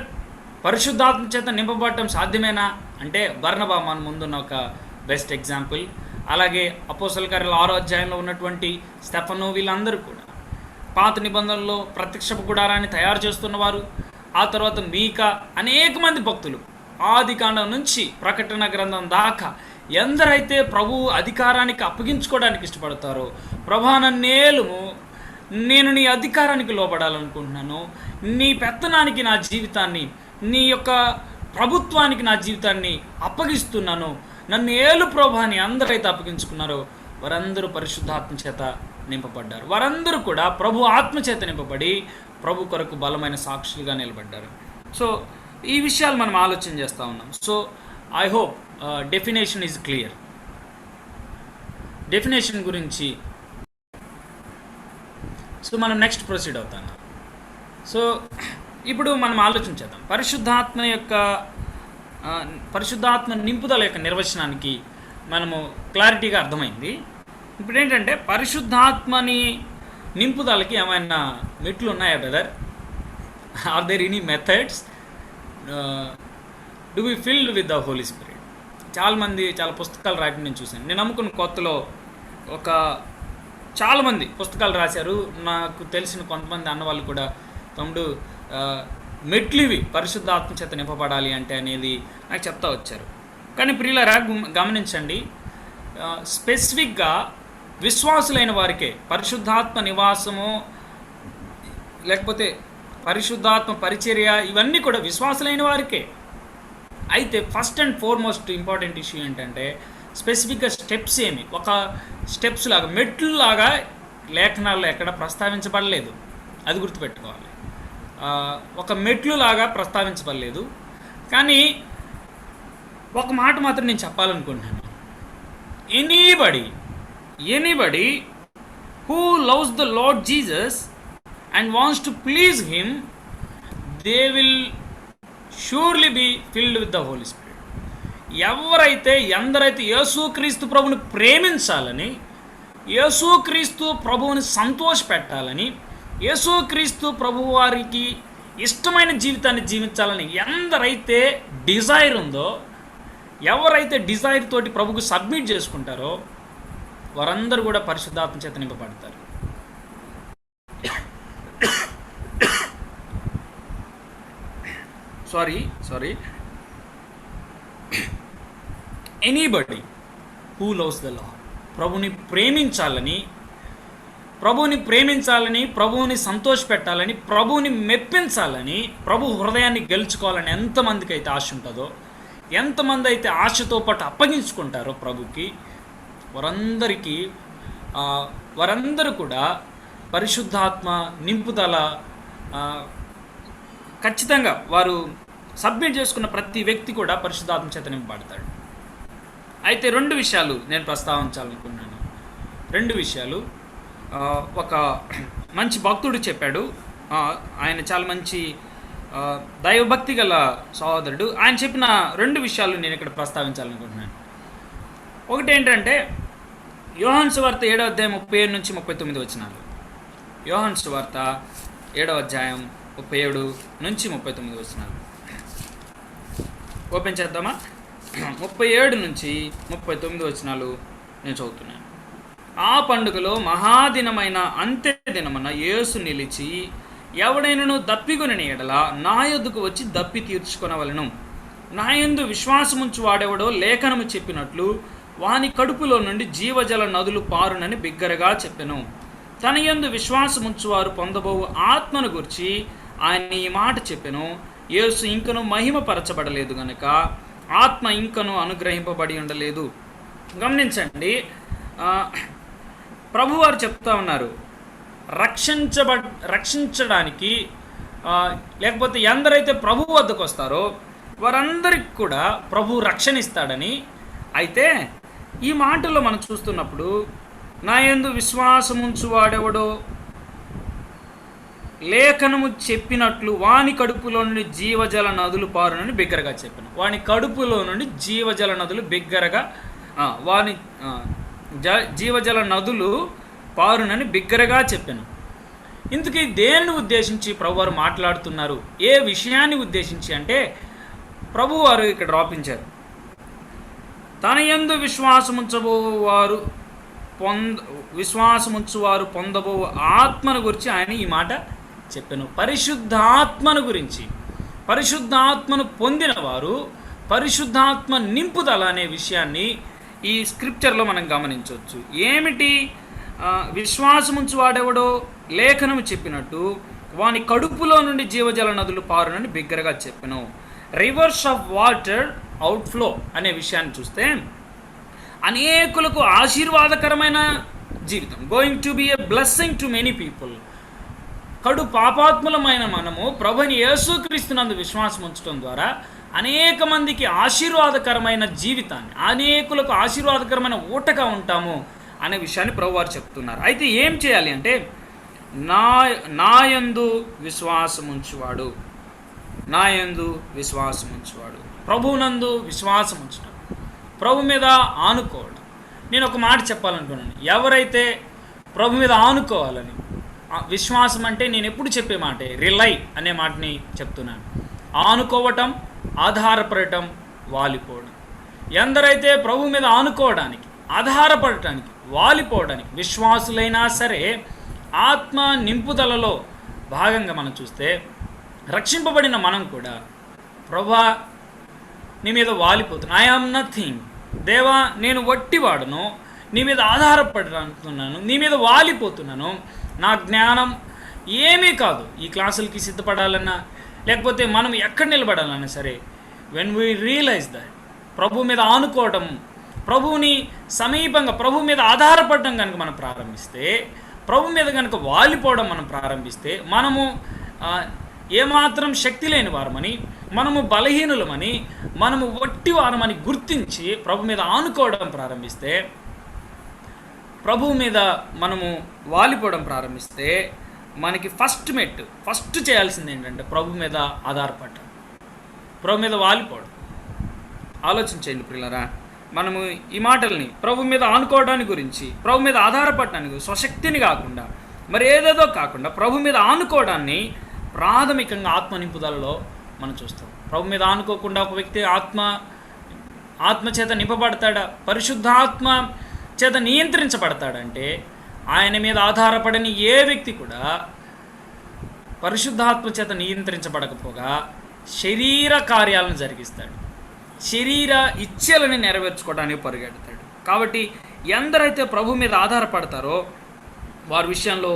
పరిశుద్ధాత్మ చేత నింపబడటం సాధ్యమేనా అంటే బర్నబా మన ముందున్న ఒక బెస్ట్ ఎగ్జాంపుల్. అలాగే అపోస్తల కార్యాల 6వ అధ్యాయంలో ఉన్నటువంటి స్టెఫను, వీళ్ళందరూ కూడా పాత నిబంధనలో ప్రత్యక్షపు గుడారాన్ని తయారు చేస్తున్నవారు. ఆ తర్వాత మీకా, అనేక మంది భక్తులు ఆదికాండం నుంచి ప్రకటన గ్రంథం దాకా ఎందరైతే ప్రభువు అధికారానికి అప్పగించుకోవడానికి ఇష్టపడతారో, ప్రభా నన్నేలుము, నేను నీ అధికారానికి లోబడాలనుకుంటున్నాను, నీ పెత్తనానికి నా జీవితాన్ని, నీ యొక్క ప్రభుత్వానికి నా జీవితాన్ని అప్పగిస్తున్నాను, నన్ను ఏలు ప్రభా అని అందరైతే అప్పగించుకున్నారో వారందరూ పరిశుద్ధాత్మ చేత నింపబడ్డారు. వారందరూ కూడా ప్రభు ఆత్మచేత నింపబడి ప్రభు కొరకు బలమైన సాక్షులుగా నిలబడ్డారు. సో ఈ విషయాలు మనం ఆలోచన చేస్తూ ఉన్నాం. So I hope definition is clear. Definition గురించి సో మనం నెక్స్ట్ ప్రొసీడ్ అవుతాం. సో ఇప్పుడు మనం ఆలోచించేద్దాం. పరిశుద్ధాత్మ నింపుదల యొక్క నిర్వచనానికి మనము క్లారిటీగా అర్థమైంది. ఇప్పుడు ఏంటంటే పరిశుద్ధాత్మని నింపుదలకి ఏమైనా మెట్లు ఉన్నాయా brother? Are there any methods to be filled with the Holy Spirit? చాలామంది చాలా పుస్తకాలు రాయడం నేను చూశాను. నేను నమ్ముకున్న కొత్తలో చాలామంది పుస్తకాలు రాశారు. నాకు తెలిసిన కొంతమంది అన్నవాళ్ళు కూడా తమ్ముడు మెట్లు ఇవి పరిశుద్ధాత్మ చేత నింపబడాలి అంటే అనేది నాకు చెప్తా వచ్చారు. కానీ ప్రియులారా గమనించండి, స్పెసిఫిక్గా విశ్వాసులైన వారికే పరిశుద్ధాత్మ నివాసము లేకపోతే పరిశుద్ధాత్మ పరిచర్య ఇవన్నీ కూడా విశ్వాసులైన వారికే. అయితే first and foremost important issue ఏంటంటే స్పెసిఫిక్గా స్టెప్స్ ఏమి, ఒక స్టెప్స్ లాగా మెట్లు లాగా లేఖనాల్లో ఎక్కడ ప్రస్తావించబడలేదు. అది గుర్తుపెట్టుకోవాలి. ఒక మెట్లు లాగా ప్రస్తావించబడలేదు. కానీ ఒక మాట మాత్రం నేను చెప్పాలనుకుంటున్నాను. Anybody who loves the Lord Jesus and wants to please him, they will surely be filled with the Holy Spirit. ఎందరైతే యేసుక్రీస్తు ప్రభువుని ప్రేమించాలని, యేసుక్రీస్తు ప్రభువుని సంతోషపెట్టాలని, యేసుక్రీస్తు ప్రభువు వారికి ఇష్టమైన జీవితాన్ని జీవించాలని ఎందరైతే డిజైర్ ఉందో, ఎవరైతే డిజైర్ తోటి ప్రభుకు సబ్మిట్ చేసుకుంటారో వారందరూ కూడా పరిశుద్ధాత్మ చేత నింపబడతారు. Sorry anybody who loves the Lord, ప్రభుని ప్రేమించాలని, ప్రభువుని సంతోషపెట్టాలని, ప్రభువుని మెప్పించాలని, ప్రభు హృదయాన్ని గెలుచుకోవాలని ఎంతమందికి అయితే ఆశ ఉంటుందో, ఎంతమంది అయితే ఆశతో పాటు అప్పగించుకుంటారో ప్రభుకి, వారందరూ కూడా పరిశుద్ధాత్మ నింపుదల ఖచ్చితంగా వారు సబ్మిట్ చేసుకున్న ప్రతి వ్యక్తి కూడా పరిశుద్ధాత్మ చేత నింపబడతాడు. అయితే 2 విషయాలు నేను ప్రస్తావించాలనుకున్నాను. 2 విషయాలు. ఒక మంచి భక్తుడు చెప్పాడు. ఆయన చాలా మంచి దైవభక్తి గల సహోదరుడు. ఆయన చెప్పిన 2 విషయాలు నేను ఇక్కడ ప్రస్తావించాలనుకుంటున్నాను. ఒకటి ఏంటంటే యోహాను సువార్త 7వ అధ్యాయం 37 నుంచి 39 వచనాలు. యోహాను సువార్త 7వ అధ్యాయం 37 నుంచి 39 వచనాలు ఓపెన్ చేద్దామా? 37 నుంచి 39 వచనాలు నేను చదువుతున్నాను. ఆ పండుగలో మహాదినమైన అంత్య దినమున యేసు నిలిచి, ఎవడైనను దప్పిగొనిన ఎడల నా యొద్దకు వచ్చి దప్పి తీర్చుకొనవలెను. నా యందు విశ్వాసముంచు వాడెవడో లేఖనము చెప్పినట్లు వాని కడుపులో నుండి జీవజల నదులు పారునని బిగ్గరగా చెప్పెను. తన యందు విశ్వాసముంచువారు పొందబోవు ఆత్మను గురించి ఆయన ఈ మాట చెప్పెను. యేసు ఇంకను మహిమపరచబడలేదు గనుక ఆత్మ ఇంకను అనుగ్రహింపబడి ఉండలేదు. గమనించండి, ప్రభువారు చెప్తా ఉన్నారు, రక్షించడానికి లేకపోతే ఎందరైతే ప్రభు వద్దకు వస్తారో వారందరికి కూడా ప్రభు రక్షణ ఇస్తాడని. అయితే ఈ మాటల్లో మనం చూస్తున్నప్పుడు, నా యందు విశ్వాసముంచువాడెవడో లేఖనము చెప్పినట్లు వాని కడుపులో నుండి జీవజల నదులు పారునని బిగ్గరగా చెప్పాను. వాని కడుపులో నుండి జీవజల నదులు బిగ్గరగా జీవజల నదులు పారునని బిగ్గరగా చెప్పాను. ఇందుకీ దేనిని ఉద్దేశించి ప్రభువారు మాట్లాడుతున్నారు, ఏ విషయాన్ని ఉద్దేశించి అంటే ప్రభువారు ఇక్కడ రాపించారు, తన యందు విశ్వాసముంచువారు పొందబో ఆత్మను గురించి ఆయన ఈ మాట చెప్పాను. పరిశుద్ధాత్మను గురించి, పరిశుద్ధాత్మను పొందిన వారు పరిశుద్ధాత్మ నింపుదల అనే విషయాన్ని ఈ స్క్రిప్చర్లో మనం గమనించవచ్చు. ఏమిటి? విశ్వాసముంచువాడెవడో లేఖనము చెప్పినట్టు వాని కడుపులో నుండి జీవజల నదులు పారునని బిగ్గరగా చెప్పాను. రివర్స్ ఆఫ్ వాటర్ అవుట్ఫ్లో అనే విషయాన్ని చూస్తే, అనేకులకు ఆశీర్వాదకరమైన జీవితం, going to be a blessing to many people. కడు పాపాత్ములమైన మనము ప్రభుని యేసుక్రీస్తునందు విశ్వాసం ఉంచడం ద్వారా అనేక మందికి ఆశీర్వాదకరమైన జీవితాన్ని, అనేకులకు ఆశీర్వాదకరమైన ఊటగా ఉంటాము అనే విషయాన్ని ప్రభువారు చెప్తున్నారు. అయితే ఏం చేయాలి అంటే, నాయందు విశ్వాసముంచువాడు, నాయందు విశ్వాసముంచువాడు, ప్రభువునందు విశ్వాసం ఉంచడం, ప్రభు మీద ఆనుకోవడం. నేను ఒక మాట చెప్పాలనుకున్నాను, ఎవరైతే ప్రభు మీద ఆనుకోవాలని, విశ్వాసం అంటే నేను ఎప్పుడు చెప్పే మాటే రిలై అనే మాటని చెప్తున్నాను. ఆనుకోవటం, ఆధారపడటం, వాలిపోవడం. ఎందరైతే ప్రభు మీద ఆనుకోవడానికి, ఆధారపడటానికి, వాలిపోవడానికి విశ్వాసులైనా సరే, ఆత్మ నింపుదలలో భాగంగా మనం చూస్తే రక్షింపబడిన మనం కూడా, ప్రభా నీ మీద వాలిపోతున్నాను, ఐ ఆమ్ నథింగ్, దేవా నేను వట్టివాడును, నీ మీద ఆధారపడుతున్నాను, నీ మీద వాలిపోతున్నాను, నా జ్ఞానం ఏమీ కాదు ఈ క్లాసులకి సిద్ధపడాలన్నా, లేకపోతే మనం ఎక్కడ నిలబడాలన్నా సరే, వెన్ వీ రియలైజ్ దట్ ప్రభు మీద ఆనుకోవడం, ప్రభువుని సమీపంగా ప్రభు మీద ఆధారపడడం కనుక మనం ప్రారంభిస్తే, ప్రభు మీద కనుక వాలిపోవడం మనం ప్రారంభిస్తే, మనము ఏమాత్రం శక్తి లేని వారమని, మనము బలహీనులమని, మనము వట్టి వారమని గుర్తించి ప్రభు మీద ఆనుకోవడం ప్రారంభిస్తే, ప్రభువు మీద మనము వాలిపోవడం ప్రారంభిస్తే, మనకి ఫస్ట్ చేయాల్సింది ఏంటంటే ప్రభు మీద ఆధారపడటం, ప్రభు మీద వాలిపోవడం. ఆలోచించండి ప్రియులారా, మనము ఈ మాటల్ని ప్రభు మీద ఆనుకోవడానికి గురించి, ప్రభు మీద ఆధారపడటానికి, స్వశక్తిని కాకుండా మరి ఏదేదో కాకుండా ప్రభు మీద ఆనుకోవడాన్ని ప్రాథమికంగా ఆత్మ నింపుదలలో మనం చూస్తాం. ప్రభు మీద ఆనుకోకుండా ఒక వ్యక్తి ఆత్మచేత నింపబడతాడా, పరిశుద్ధాత్మ చేత నియంత్రించబడతాడంటే, ఆయన మీద ఆధారపడని ఏ వ్యక్తి కూడా పరిశుద్ధాత్మ చేత నియంత్రించబడకపోగా శరీర కార్యాలను జరిగిస్తాడు, శరీర ఇచ్ఛలను నెరవేర్చుకోవడానికి పరిగెడతాడు. కాబట్టి ఎందరైతే ప్రభు మీద ఆధారపడతారో వారి విషయంలో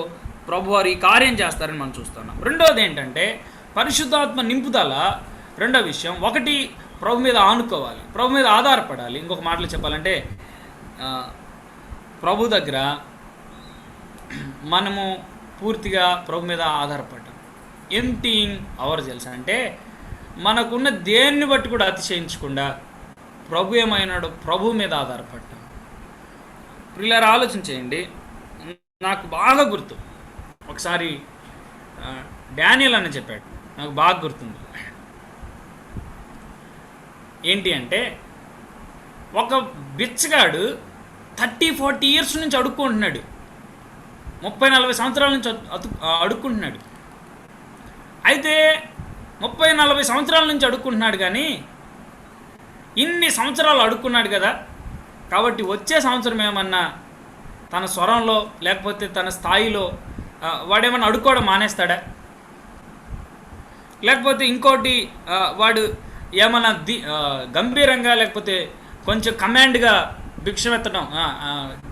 ప్రభువారు ఈ కార్యం చేస్తారని మనం చూస్తున్నాం. రెండవది ఏంటంటే పరిశుద్ధాత్మ నింపుదల. రెండో విషయం, ఒకటి ప్రభు మీద ఆనుకోవాలి, ప్రభు మీద ఆధారపడాలి. ఇంకొక మాటలు చెప్పాలంటే, ప్రభు దగ్గర మనము పూర్తిగా ప్రభు మీద ఆధారపడ్డాం. ఎంప్టీయింగ్ అవర్ సెల్స్ అంటే మనకున్న దేన్ని బట్టి కూడా అతిశయించకుండా ప్రభు ఏమైనాడు, ప్రభు మీద ఆధారపడ్డాం. ప్రియులారా ఆలోచించేయండి. నాకు బాగా గుర్తు, ఒకసారి డానియల్ అని చెప్పాడు, నాకు బాగా గుర్తుంది. ఏంటి అంటే, ఒక బిచ్చగాడు 30-40 ఇయర్స్ నుంచి అడుక్కుంటున్నాడు, 30-40 సంవత్సరాల నుంచి అడుక్కుంటున్నాడు. అయితే 30-40 సంవత్సరాల నుంచి అడుక్కుంటున్నాడు, కానీ ఇన్ని సంవత్సరాలు అడుక్కున్నాడు కదా, కాబట్టి వచ్చే సంవత్సరం ఏమన్నా తన స్వరంలో లేకపోతే తన స్థాయిలో వాడేమన్నా అడుక్కోవడం మానేస్తాడా? లేకపోతే ఇంకోటి వాడు ఏమన్నా గంభీరంగా లేకపోతే కొంచెం కమాండ్గా భిక్షమెత్తడం,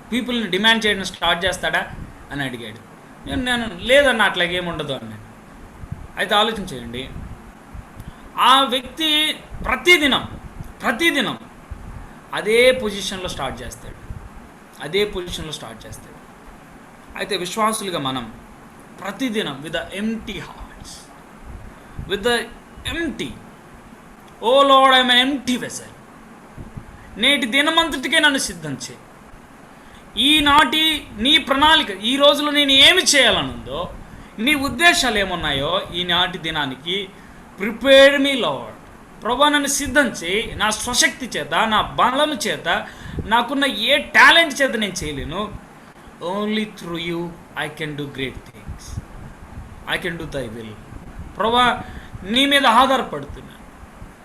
పీపుల్ని డిమాండ్ చేయడం స్టార్ట్ చేస్తాడా అని అడిగాడు. నేను లేదన్న అట్లాగేముండదు అన్నాడు. అయితే ఆలోచించేయండి, ఆ వ్యక్తి ప్రతిదినం అదే పొజిషన్లో స్టార్ట్ చేస్తాడు, అదే పొజిషన్లో స్టార్ట్ చేస్తాడు. అయితే విశ్వాసులుగా మనం ప్రతిదినం with the empty hearts, with the empty, O Lord I am empty vessel, నేటి దినమంతటికే నన్ను సిద్ధం చేయి. ఈనాటి నీ ప్రణాళిక, ఈ రోజులో నేను ఏమి చేయాలనుందో, నీ ఉద్దేశాలు ఏమున్నాయో ఈనాటి దినానికి ప్రిపేర్ మీ లార్డ్. ప్రభా నన్ను సిద్ధం చేయి. నా స్వశక్తి చేత, నా బలము చేత, నాకున్న ఏ టాలెంట్ చేత నేను చేయలేను. Only through you I can do great things, I can do thy will. ప్రభా నీ మీద ఆధారపడుతున్నాను.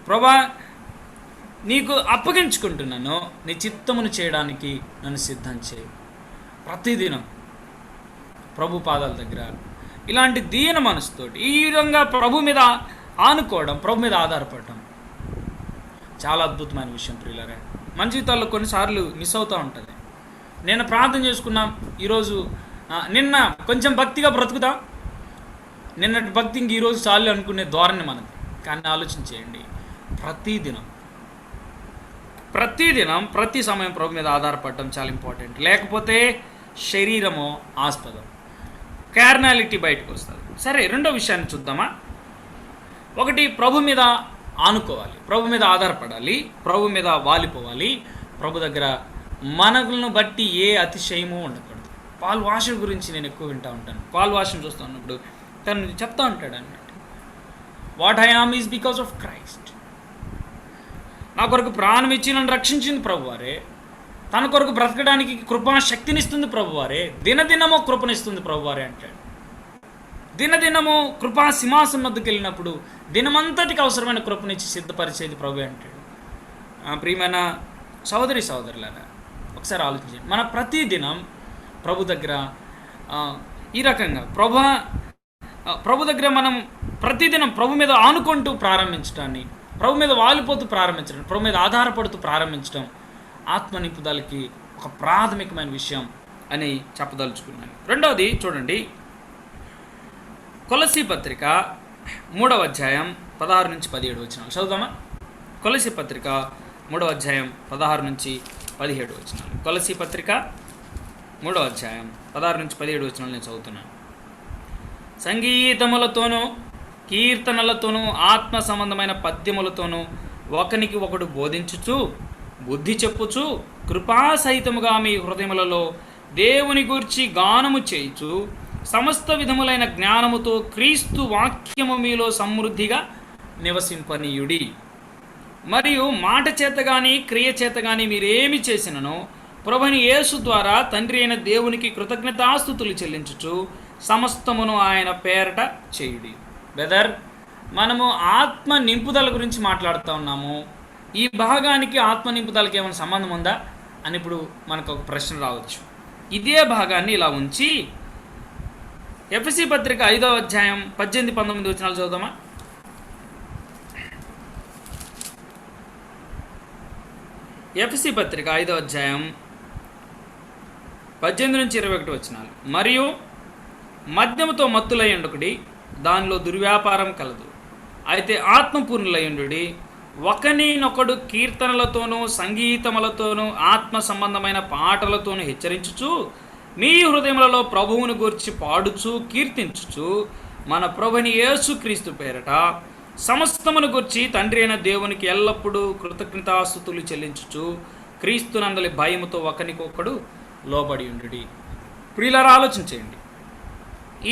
ప్రభా నీకు అప్పగించుకుంటున్నాను. నీ చిత్తమును చేయడానికి నన్ను సిద్ధం చేయి. ప్రతిదినం ప్రభు పాదాల దగ్గర ఇలాంటి దీన మనసుతోటి ఈ విధంగా ప్రభు మీద ఆనుకోవడం, ప్రభు మీద ఆధారపడటం చాలా అద్భుతమైన విషయం ప్రియులారా. మన జీవితాల్లో కొన్నిసార్లు మిస్ అవుతూ ఉంటుంది. నేను ప్రార్థన చేసుకున్నాం ఈరోజు, నిన్న కొంచెం భక్తిగా బ్రతుకుతాం, నిన్నటి భక్తి ఇంక ఈరోజు చాలు అనుకునే ధోరణి మనది. కానీ ఆలోచించేయండి, ప్రతిదినం ప్రతి సమయం ప్రభు మీద ఆధారపడటం చాలా ఇంపార్టెంట్. లేకపోతే శరీరము ఆస్పదం, కార్నాలిటీ బయటకు వస్తుంది. సరే, రెండో విషయాన్ని చూద్దామా. ఒకటి, ప్రభు మీద ఆనుకోవాలి, ప్రభు మీద ఆధారపడాలి, ప్రభు మీద వాలిపోవాలి. ప్రభు దగ్గర మనలను బట్టి ఏ అతిశయము ఉండకూడదు. పాల్ వాషర్ గురించి నేను ఎక్కువ వింటూ ఉంటాను. పాల్ వాషర్ చూస్తూ ఉన్నప్పుడు తను చెప్తా ఉంటాడు అన్నట్టు, what I am is because of Christ. నా కొరకు ప్రాణం ఇచ్చి నన్ను రక్షించింది ప్రభువారే, తన కొరకు బ్రతకడానికి కృపా శక్తినిస్తుంది ప్రభువారే, దినదినము కృపనిస్తుంది ప్రభువారే అంటాడు. దినదినము కృపా సింహాసనం వద్దకు వెళ్ళినప్పుడు దినమంతటికి అవసరమైన కృపనిచ్చి సిద్ధపరిచేది ప్రభు అంటాడు. ప్రియమైన సహోదరి సహోదరులారా, ఒకసారి ఆలోచించండి. మన ప్రతిదినం ప్రభు దగ్గర ఈ రకంగా ప్రభు దగ్గర మనం ప్రతిదినం ప్రభు మీద ఆనుకుంటూ ప్రారంభించడాన్ని, ప్రభు మీద వాలిపోతూ ప్రారంభించడం, ప్రభు మీద ఆధారపడుతూ ప్రారంభించడం ఆత్మ నింపుదలకి ఒక ప్రాథమికమైన విషయం అని చెప్పదలుచుకున్నాను. రెండవది చూడండి, కొలసీ పత్రిక 3వ అధ్యాయం 16 నుంచి 17 వచనాలు చదువుదామా. కొలసీ పత్రిక 3వ అధ్యాయం 16 నుంచి 17 వచనాలు. కొలసీ పత్రిక 3వ అధ్యాయం 16 నుంచి 17 వచనాలు నేను చదువుతున్నాను. సంగీతములతోనూ కీర్తనలతోనూ ఆత్మ సంబంధమైన పద్యములతోనూ ఒకనికి ఒకడు బోధించుచు బుద్ధి చెప్పుచు కృపాసహితముగా మీ హృదయములలో దేవుని గూర్చి గానము చేయుచు సమస్త విధములైన జ్ఞానముతో క్రీస్తు వాక్యము మీలో సమృద్ధిగా నివసింపనీయుడి. మరియు మాట చేత కానీ క్రియ చేత కానీ మీరేమి చేసిననో ప్రభుని యేసు ద్వారా తండ్రి అయిన దేవునికి కృతజ్ఞతాస్తుతులు చెల్లించుచు సమస్తమును ఆయన పేరట చేయుడి. బ్రదర్, మనము ఆత్మ నింపుదల గురించి మాట్లాడుతూ ఉన్నాము. ఈ భాగానికి ఆత్మ నింపుదలకి ఏమైనా సంబంధం ఉందా అని ఇప్పుడు మనకు ఒక ప్రశ్న రావచ్చు. ఇదే భాగాన్ని ఇలా ఉంచి ఎఫెసీ పత్రిక 5వ అధ్యాయం 18-19 వచనాలు చదువుదామా. ఎఫెసీ పత్రిక 5వ అధ్యాయం 18 నుంచి 21 వచనాలు. మరియు మద్యముతో మత్తులయ్యుండుడి, దానిలో దుర్వ్యాపారం కలదు. అయితే ఆత్మపూర్ణులయ్యుండుడి, ఒకనినొకడు కీర్తనలతోనూ సంగీతములతోనూ ఆత్మ సంబంధమైన పాటలతోనూ హెచ్చరించుచు మీ హృదయములలో ప్రభువును గూర్చి పాడుచు కీర్తించుచు మన ప్రభుని యేసుక్రీస్తు పేరట సమస్తమును గూర్చి తండ్రి అయిన దేవునికి ఎల్లప్పుడూ కృతజ్ఞతాస్తుతులు చెల్లించుచు క్రీస్తునందలి భయముతో ఒకనికొకడు లోబడి ఉండుడి. ప్రియులారా, ఆలోచించేయండి.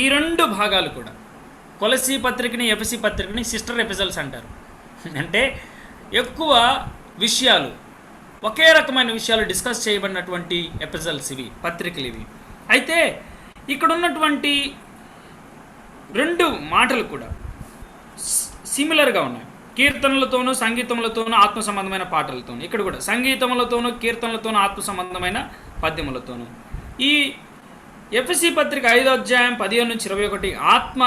ఈ రెండు భాగాలు కూడా కొలసీ పత్రికని ఎఫెసీ పత్రికని సిస్టర్ ఎపిసోడ్స్ అంటారు. అంటే ఎక్కువ విషయాలు, ఒకే రకమైన విషయాలు డిస్కస్ చేయబడినటువంటి ఎపిసోడ్స్ ఇవి, పత్రికలు ఇవి. అయితే ఇక్కడ ఉన్నటువంటి రెండు మాటలు కూడా సిమిలర్గా ఉన్నాయి. కీర్తనలతోనూ సంగీతములతోనూ ఆత్మ సంబంధమైన పాటలతోనూ, ఇక్కడ కూడా సంగీతములతోనూ కీర్తనలతోనూ ఆత్మ సంబంధమైన పద్యములతోనూ. ఈ ఎఫెసీ పత్రిక 5వ అధ్యాయం 15 నుంచి 21 ఆత్మ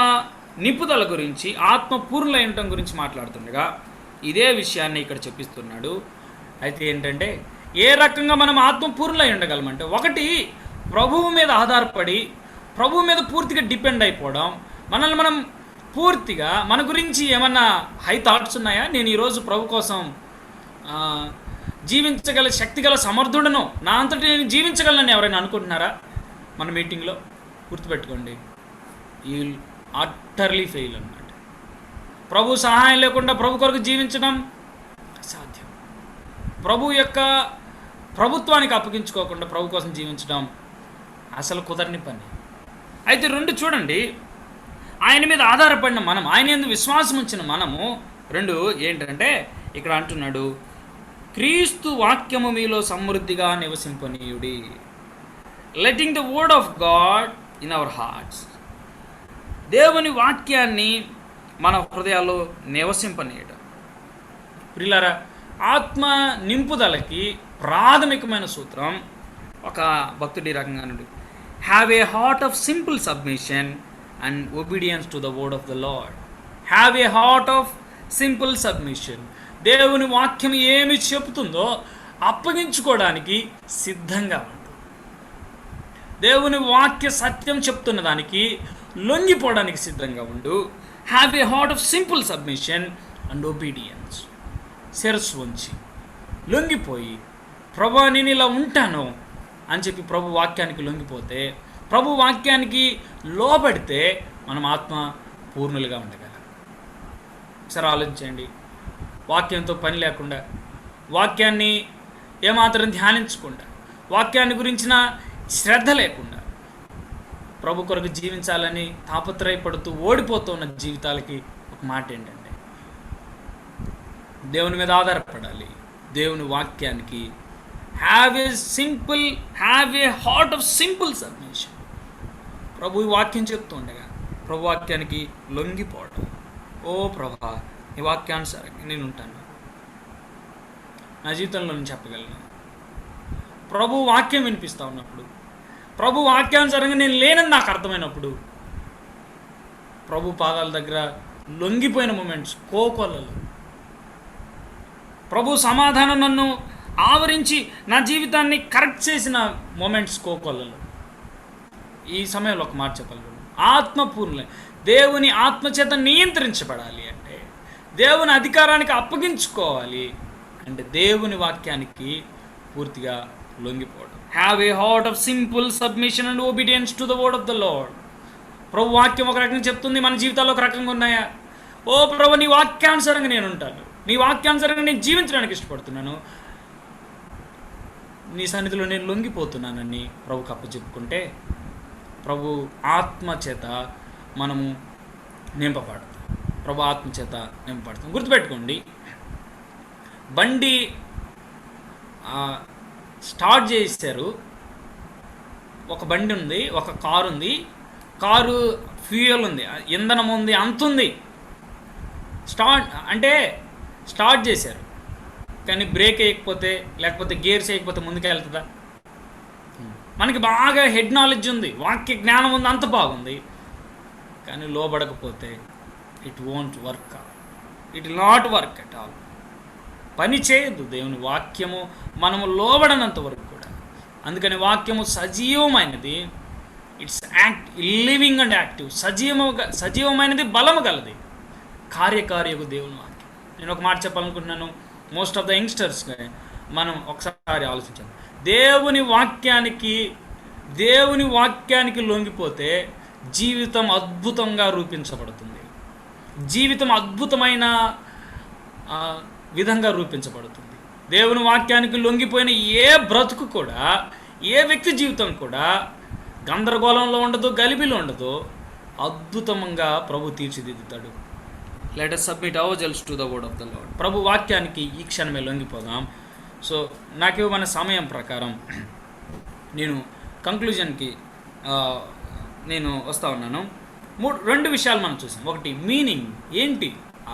నింపుదల గురించి, ఆత్మ పూర్ణులై ఉండటం గురించి మాట్లాడుతుండగా ఇదే విషయాన్ని ఇక్కడ చెప్పిస్తున్నాడు. అయితే ఏంటంటే ఏ రకంగా మనం ఆత్మ పూర్ణులై ఉండగలమంటే, ఒకటి ప్రభువు మీద ఆధారపడి ప్రభువు మీద పూర్తిగా డిపెండ్ అయిపోవడం. మనల్ని మనం పూర్తిగా, మన గురించి ఏమన్నా హై థాట్స్ ఉన్నాయా, నేను ఈరోజు ప్రభు కోసం జీవించగల శక్తి గల సమర్థుడను, నా అంతటి నేను జీవించగలనని ఎవరైనా అనుకుంటున్నారా? మన మీటింగ్లో గుర్తుపెట్టుకోండి, యూ విల్ అట్టర్లీ ఫెయిల్ అన్నమాట. ప్రభు సహాయం లేకుండా ప్రభు కొరకు జీవించడం అసాధ్యం. ప్రభు యొక్క ప్రభుత్వానికి అప్పగించుకోకుండా ప్రభు కోసం జీవించడం అసలు కుదరని పని. అయితే రెండు చూడండి, ఆయన మీద ఆధారపడిన మనం, ఆయన యందు విశ్వాసం ఉంచిన మనము, రెండు ఏంటంటే ఇక్కడ అంటున్నాడు, క్రీస్తు వాక్యము మీలో సమృద్ధిగా నివసింపనీయుడి. Letting the word of God in our hearts. దేవుని వాక్యాన్ని మన హృదయాల్లో నివసింపనీయడం. ప్రియులారా, ఆత్మ నింపుదలకి ప్రాథమికమైన సూత్రం ఒక భక్తుడి రకంగా నుండి, have a heart of simple submission and obedience to the word of the lord. Have a heart of simple submission. దేవుని వాక్యం ఏమి చెబుతుందో అప్పగించుకోవడానికి సిద్ధంగా ఉండు. దేవుని వాక్య సత్యం చెప్తున్న దానికి లొంగిపోవడానికి సిద్ధంగా ఉండు. Have a heart of simple submission and obedience. శిరస్సు వంచి లొంగిపోయి, ప్రభు నేను ఇలా ఉంటాను అని చెప్పి ప్రభు వాక్యానికి లొంగిపోతే, ప్రభు వాక్యానికి లోబడితే మనం ఆత్మ పూర్ణులుగా ఉండగలం. సరే ఆలోచించండి, వాక్యంతో పని లేకుండా, వాక్యాన్ని ఏమాత్రం ధ్యానించకుండా, వాక్యాన్ని గురించిన శ్రద్ధ లేకుండా ప్రభు కొరకు జీవించాలని తాపత్రయపడుతూ ఓడిపోతూ ఉన్న జీవితాలకి ఒక మాట ఏంటంటే, దేవుని మీద ఆధారపడాలి. దేవుని వాక్యానికి have a heart of simple submission. ప్రభు ఈ వాక్యం చెప్తుండగా ప్రభు వాక్యానికి లొంగిపోవడం. ఓ ప్రభా, ఈ వాక్యానుసారంగా నేను ఉంటాను, నా జీవితంలో నేను చెప్పగలను. ప్రభు వాక్యం వినిపిస్తూ ఉన్నప్పుడు, ప్రభు వాక్యానుసారంగా నేను లేనని నాకు అర్థమైనప్పుడు, ప్రభు పాదాల దగ్గర లొంగిపోయిన మూమెంట్స్, కోకొల్లలు, ప్రభు సమాధానం నన్ను ఆవరించి నా జీవితాన్ని కరెక్ట్ చేసిన మూమెంట్స్, కోకొల్లలు. ఈ సమయంలో ఒక మాట చెప్పగలను, ఆత్మపూర్ణులే. దేవుని ఆత్మచేత నియంత్రించబడాలి అంటే, దేవుని అధికారానికి అప్పగించుకోవాలి అంటే, దేవుని వాక్యానికి పూర్తిగా లొంగిపోవడం. Have a heart of simple submission and obedience to the word of the Lord. ప్రభు వాక్యం ఒక రకంగా చెప్తుంది, మన జీవితాల్లో ఒక రకంగా ఉన్నాయా? ఓ ప్రభు, నీ వాక్యానుసారంగా నేను ఉంటాను, నీ వాక్యానుసారంగా నేను జీవించడానికి ఇష్టపడుతున్నాను, నీ సన్నిధిలో నేను లొంగిపోతున్నానని ప్రభుకి అప్పచెప్పుకుంటే, ప్రభు ఆత్మచేత మనము నింపబడతాం. ప్రభు ఆత్మచేత నింపబడతాం. గుర్తుపెట్టుకోండి, బండి స్టార్ట్ చేశారు, ఒక బండి ఉంది, ఒక కారు ఉంది, కారు ఫ్యూయల్ ఉంది, ఇంధనం ఉంది, అంతుంది. స్టార్ట్ చేశారు, కానీ బ్రేక్ వేయకపోతే, లేకపోతే గేర్స్ వేయకపోతే ముందుకు వెళ్తుందా? మనకి బాగా హెడ్ నాలెడ్జ్ ఉంది, వాక్య జ్ఞానం ఉంది, అంత బాగుంది, కానీ లోబడకపోతే it won't work. It will not work at all. పని చేయదు దేవుని వాక్యము మనము లోబడనంత వరకు కూడా. అందుకని వాక్యము సజీవమైనది, ఇట్స్ లివింగ్ అండ్ యాక్టివ్. సజీవమైనది, బలము గలది, కార్యకార్యకు దేవుని వాక్యం. నేను ఒక మాట చెప్పాలనుకుంటున్నాను, మోస్ట్ ఆఫ్ ద యంగ్స్టర్స్ మనం ఒకసారి ఆలోచించాం. దేవుని వాక్యానికి లొంగిపోతే జీవితం అద్భుతంగా రూపించబడుతుంది. జీవితం అద్భుతమైన విధంగా రూపించబడుతుంది. దేవుని వాక్యానికి లొంగిపోయిన ఏ బ్రతుకు కూడా, ఏ వ్యక్తి జీవితం కూడా గందరగోళంలో ఉండదు, గలిబిలో ఉండదు, అద్భుతంగా ప్రభు తీర్చిదిద్దుతాడు. Let us submit ourselves to the word of the Lord. ప్రభు వాక్యానికి ఈ క్షణమే లొంగిపోదాం. సో నాకు ఇవ్వమన్న సమయం ప్రకారం నేను కంక్లూజన్కి నేను వస్తూ ఉన్నాను. రెండు విషయాలు మనం చూసాం. ఒకటి, మీనింగ్ ఏంటి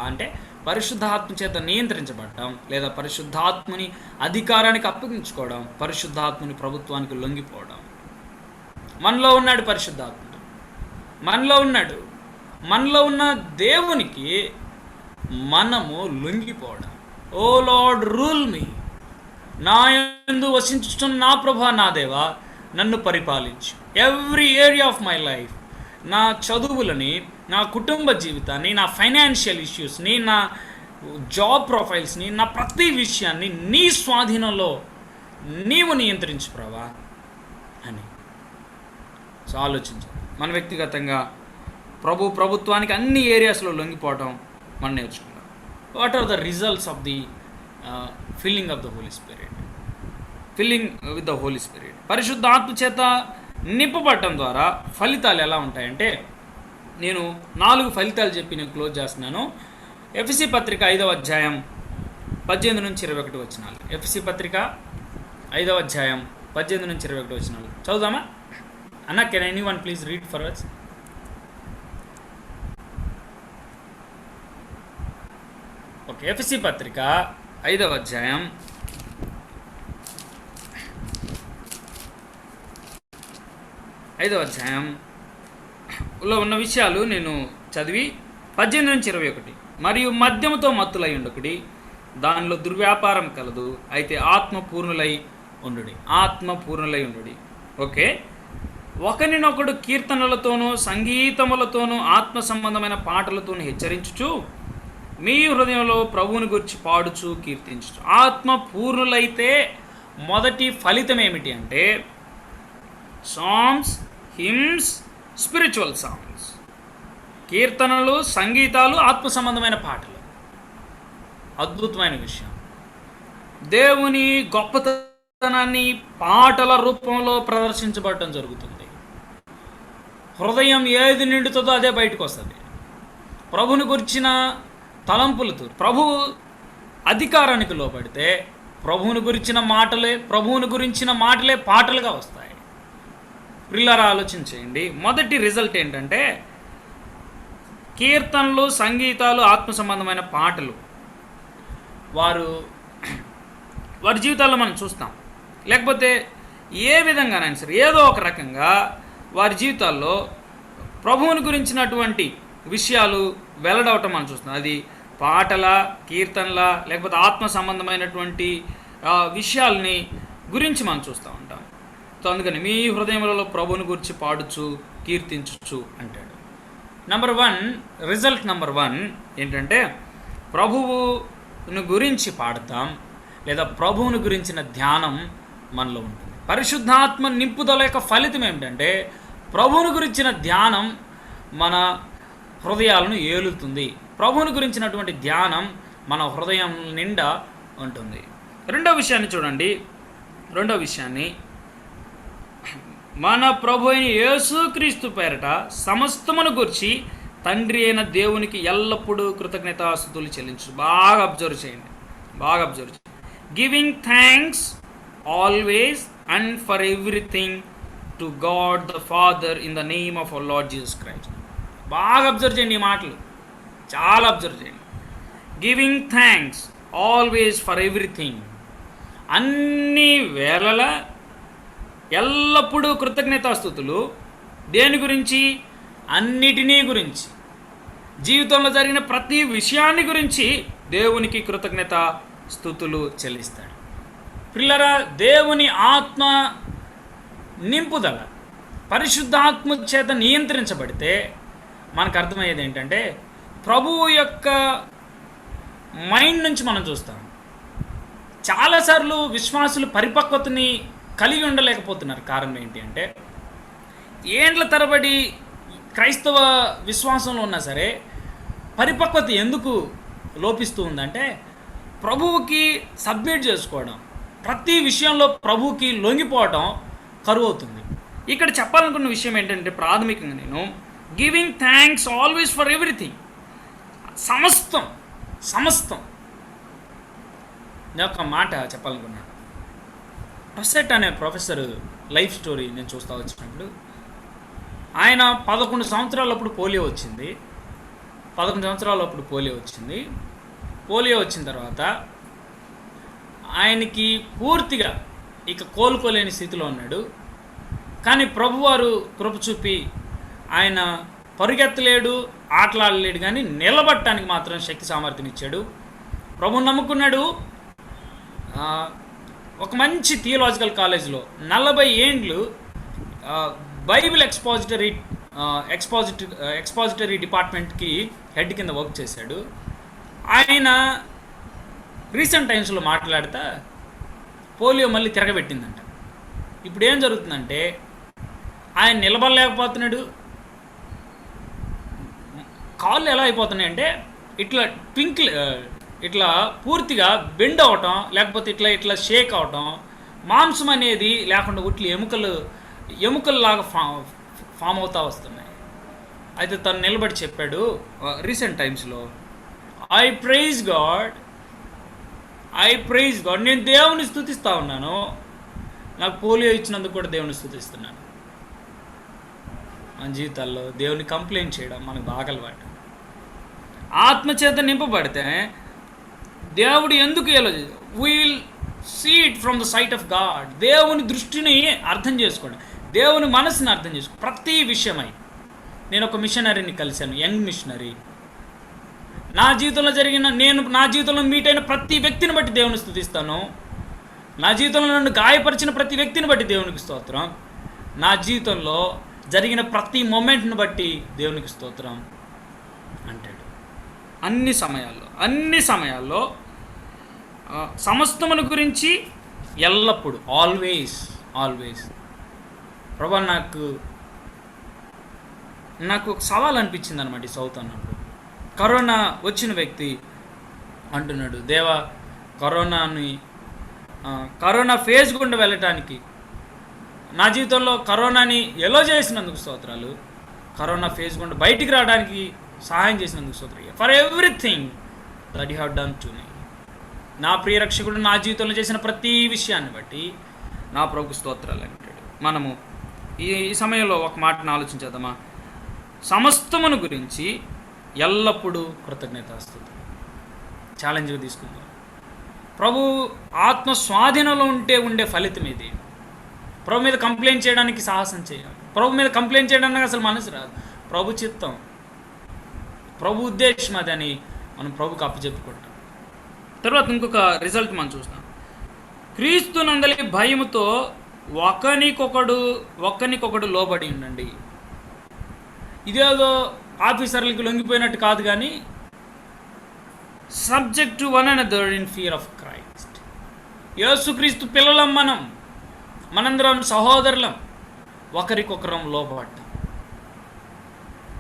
అంటే పరిశుద్ధాత్మ చేత నియంత్రించబడటం, లేదా పరిశుద్ధాత్మని అధికారానికి అప్పగించుకోవడం, పరిశుద్ధాత్మని ప్రభుత్వానికి లొంగిపోవడం. మనలో ఉన్నాడు పరిశుద్ధాత్ముడు, మనలో ఉన్న దేవునికి మనము లొంగిపోవడం. ఓ లార్డ్ రూల్ మీ, నా యందు వసించుచున్న నా ప్రభా, నా దేవా నన్ను పరిపాలించు. Every area of my life, నా చదువులని, నా కుటుంబ జీవితాన్ని, నా ఫైనాన్షియల్ ఇష్యూస్ని, జాబ్ ప్రొఫైల్స్ని, నా ప్రతి విషయాన్ని నీ స్వాధీనంలో నీవు నియంత్రించు ప్రభా అని. సో ఆలోచించు. మన వ్యక్తిగతంగా ప్రభుత్వానికి అన్ని ఏరియాస్లో లొంగిపోవటం మనం నేర్చుకుందాం. What are the results of the filling of the Holy Spirit? Filling with the Holy Spirit, పరిశుద్ధ ఆత్మ చేత నింపబడటం ద్వారా ఫలితాలు ఎలా ఉంటాయంటే, నేను 4 ఫలితాలు చెప్పి నేను క్లోజ్ చేస్తున్నాను. ఎఫ్ఎస్సి పత్రిక 5వ అధ్యాయం 18 నుంచి 21 వచనాలు. ఎఫ్ఎస్సి పత్రిక 5వ అధ్యాయం 18 నుంచి 21 వచనాలు చదువుదామా అన్న? Can anyone please read for us? Okay, ఎఫ్ఎస్సి పత్రిక 5వ అధ్యాయం 5వ అధ్యాయంలో ఉన్న విషయాలు నేను చదివి 18 నుంచి 21. మరియు మద్యముతో మత్తులై ఉండకుడి, దానిలో దుర్వ్యాపారం కలదు, అయితే ఆత్మపూర్ణులై ఉండుడి. ఓకే, ఒకరినొకడు కీర్తనలతోనూ సంగీతములతోనూ ఆత్మ సంబంధమైన పాటలతోనూ హెచ్చరించుచు మీ హృదయంలో ప్రభువుని గురించి పాడుచు కీర్తించుచు. ఆత్మపూర్ణులైతే మొదటి ఫలితం ఏమిటి అంటే సాంగ్స్, హిమ్స్, స్పిరిచువల్ సాంగ్స్, కీర్తనలు, సంగీతాలు, ఆత్మ సంబంధమైన పాటలు. అద్భుతమైన విషయం. దేవుని గొప్పతనాన్ని పాటల రూపంలో ప్రదర్శించబడటం జరుగుతుంది. హృదయం ఏది నిండుతుందో అదే బయటకు వస్తుంది. ప్రభుని గురించిన తలంపులతో, ప్రభు అధికారానికి లోబడితే ప్రభువుని గురించిన మాటలే పాటలుగా వస్తాయి. ప్రిల్లరా ఆలోచించేయండి. మొదటి రిజల్ట్ ఏంటంటే కీర్తనలు, సంగీతాలు, ఆత్మ సంబంధమైన పాటలు వారి జీవితాల్లో మనం చూస్తాం. లేకపోతే ఏ విధంగానైనా సరే ఏదో ఒక రకంగా వారి జీవితాల్లో ప్రభువుని గురించినటువంటి విషయాలు వెల్లడవటం మనం చూస్తున్నాం. అది పాటల, కీర్తనల, లేకపోతే ఆత్మ సంబంధమైనటువంటి విషయాల్ని గురించి మనం చూస్తూ ఉంటాం. సో అందుకని మీ హృదయములలో ప్రభువుని గురించి పాడుచు కీర్తించుచు అంటాడు. రిజల్ట్ నెంబర్ 1 ఏంటంటే ప్రభువుని గురించి పాడతాం, లేదా ప్రభువుని గురించిన ధ్యానం మనలో ఉంటుంది. పరిశుద్ధాత్మ నింపుదల యొక్క ఫలితం ఏమిటంటే ప్రభువుని గురించిన ధ్యానం మన హృదయాలను ఏలుతుంది. ప్రభువుని గురించినటువంటి ధ్యానం మన హృదయం నిండా ఉంటుంది. రెండో విషయాన్ని చూడండి. మన ప్రభు అయిన యేసుక్రీస్తు పేరట సమస్తమును గురించి తండ్రి అయిన దేవునికి ఎల్లప్పుడూ కృతజ్ఞతాస్తుతులు చెల్లించు. బాగా అబ్జర్వ్ చేయండి. Giving thanks always and for everything to God the father in the name of our Lord Jesus Christ. బాగా అబ్జర్వ్ చేయండి, ఈ మాటలు చాలా అబ్జర్వ్ చేయండి. Giving thanks always for everything, అన్ని వేళలా ఎల్లప్పుడూ కృతజ్ఞతాస్తుతులు. దేని గురించి? అన్నిటినీ గురించి, జీవితంలో జరిగిన ప్రతి విషయాన్ని గురించి దేవునికి కృతజ్ఞత స్తుతులు చెల్లిస్తాడు. పిల్లరా, దేవుని ఆత్మ నింపుదల పరిశుద్ధాత్మ చేత నియంత్రించబడితే మనకు అర్థమయ్యేది ఏంటంటే ప్రభువు యొక్క మైండ్ నుంచి మనం చూస్తాం. చాలాసార్లు విశ్వాసులు పరిపక్వతని కలిగి ఉండలేకపోతున్నారు. కారణం ఏంటి అంటే ఏండ్ల తరబడి క్రైస్తవ విశ్వాసంలో ఉన్నా సరే పరిపక్వత ఎందుకు లోపిస్తూ ఉందంటే ప్రభువుకి సబ్మిట్ చేసుకోవడం, ప్రతి విషయంలో ప్రభువుకి లొంగిపోవడం కరువు అవుతుంది. ఇక్కడ చెప్పాలనుకున్న విషయం ఏంటంటే ప్రాథమికంగా నేను giving thanks always for everything, సమస్తం నేను ఒక మాట చెప్పాలనుకున్నాను. రొసెట్ అనే ప్రొఫెసర్ లైఫ్ స్టోరీ నేను చూస్తూ వచ్చినప్పుడు ఆయన 11 సంవత్సరాలప్పుడు పోలియో వచ్చింది. 11 సంవత్సరాలప్పుడు పోలియో వచ్చిన తర్వాత ఆయనకి పూర్తిగా ఇక కోలుకోలేని స్థితిలో ఉన్నాడు. కానీ ప్రభువారు కృప చూపి ఆయన పరుగెత్తలేడు, ఆటలాడలేడు, కానీ నిలబడటానికి మాత్రం శక్తి సామర్థ్యం ఇచ్చాడు. ప్రభువుని నమ్ముకున్నాడు. ఒక మంచి థియోలాజికల్ కాలేజ్లో 40 ఏండ్లు బైబిల్ ఎక్స్పాజిటరీ డిపార్ట్మెంట్కి హెడ్ కింద వర్క్ చేశాడు. ఆయన రీసెంట్ టైమ్స్లో మాట్లాడుతా పోలియో మళ్ళీ తిరగబెట్టిందంట. ఇప్పుడు ఏం జరుగుతుందంటే ఆయన నిలబడలేకపోతున్నాడు, కాళ్ళు ఎలా అయిపోతున్నాయి అంటే ఇట్లా ఇట్లా పూర్తిగా బెండ్ అవటం, లేకపోతే ఇట్లా ఇట్లా షేక్ అవటం, మాంసం అనేది లేకుండా ఉట్లు ఎముకల్లాగా ఫామ్ అవుతా వస్తున్నాయి. అయితే తను నిలబడి చెప్పాడు రీసెంట్ టైమ్స్లో, ఐ ప్రైజ్ గాడ్, నేను దేవుని స్తుతిస్తూ ఉన్నాను, నాకు పోలియో ఇచ్చినందుకు కూడా దేవుని స్తుతిస్తున్నాను. మన జీవితాల్లో దేవుని కంప్లైంట్ చేయడం మనకు బాగా అలవాటు. ఆత్మచేత నింపబడితే దేవుడు ఎందుకు we will see it from the sight of God. దేవుని దృష్టిని అర్థం చేసుకోండి, దేవుని మనసుని అర్థం చేసుకోండి. ప్రతి విషయమై నేను ఒక మిషనరీని కలిశాను, యంగ్ మిషనరీ. నా జీవితంలో మీట్ అయిన ప్రతి వ్యక్తిని బట్టి దేవుని స్తుతిస్తాను. నా జీవితంలో నన్ను గాయపరిచిన ప్రతి వ్యక్తిని బట్టి దేవునికి స్తోత్రం. నా జీవితంలో జరిగిన ప్రతి మూమెంట్ని బట్టి దేవునికి స్తోత్రం అంటాడు. అన్ని సమయాల్లో సమస్తమును గురించి ఎల్లప్పుడూ ఆల్వేస్ ప్రభా, నాకు ఒక సవాల్ అనిపించింది అనమాట ఈ సౌత్ అన్నప్పుడు. కరోనా వచ్చిన వ్యక్తి అంటున్నాడు, దేవా కరోనా ఫేజ్ గుండా వెళ్ళటానికి నా జీవితంలో కరోనాని ఎలో చేసినందుకు స్తోత్రాలు, కరోనా ఫేజ్ గుండా బయటికి రావడానికి సహాయం చేసినందుకు స్తోత్రాలు, for everything that you have done to me. నా ప్రియ రక్షకుడు నా జీవితంలో చేసిన ప్రతి విషయాన్ని బట్టి నా ప్రభుకు స్తోత్రాలు అంటాడు. మనము ఈ సమయంలో ఒక మాటను ఆలోచించేద్దామా? సమస్తమును గురించి ఎల్లప్పుడూ కృతజ్ఞతాస్తుతి. ఛాలెంజ్గా తీసుకుందాం. ప్రభు ఆత్మ స్వాధీనంలో ఉండే ఫలితం ఇది. ప్రభు మీద కంప్లైంట్ చేయడానికి సాహసం చేయాలి. ప్రభు మీద కంప్లైంట్ చేయడానికి అసలు మనసు రాదు. ప్రభు చిత్తం, ప్రభు ఉద్దేశం అదని మనం ప్రభుకు అప్పచెప్పుకుంటాం. తర్వాత ఇంకొక రిజల్ట్ మనం చూస్తాం. క్రీస్తునందలి భయముతో ఒకనికొకడు లోబడి ఉండండి. ఇదేదో ఆఫీసర్లకి లొంగిపోయినట్టు కాదు, కానీ subject to one another in fear of Christ. యేసుక్రీస్తు పిల్లలం, మనందరం సహోదరులం, ఒకరికొకరం లోబడ్డాం.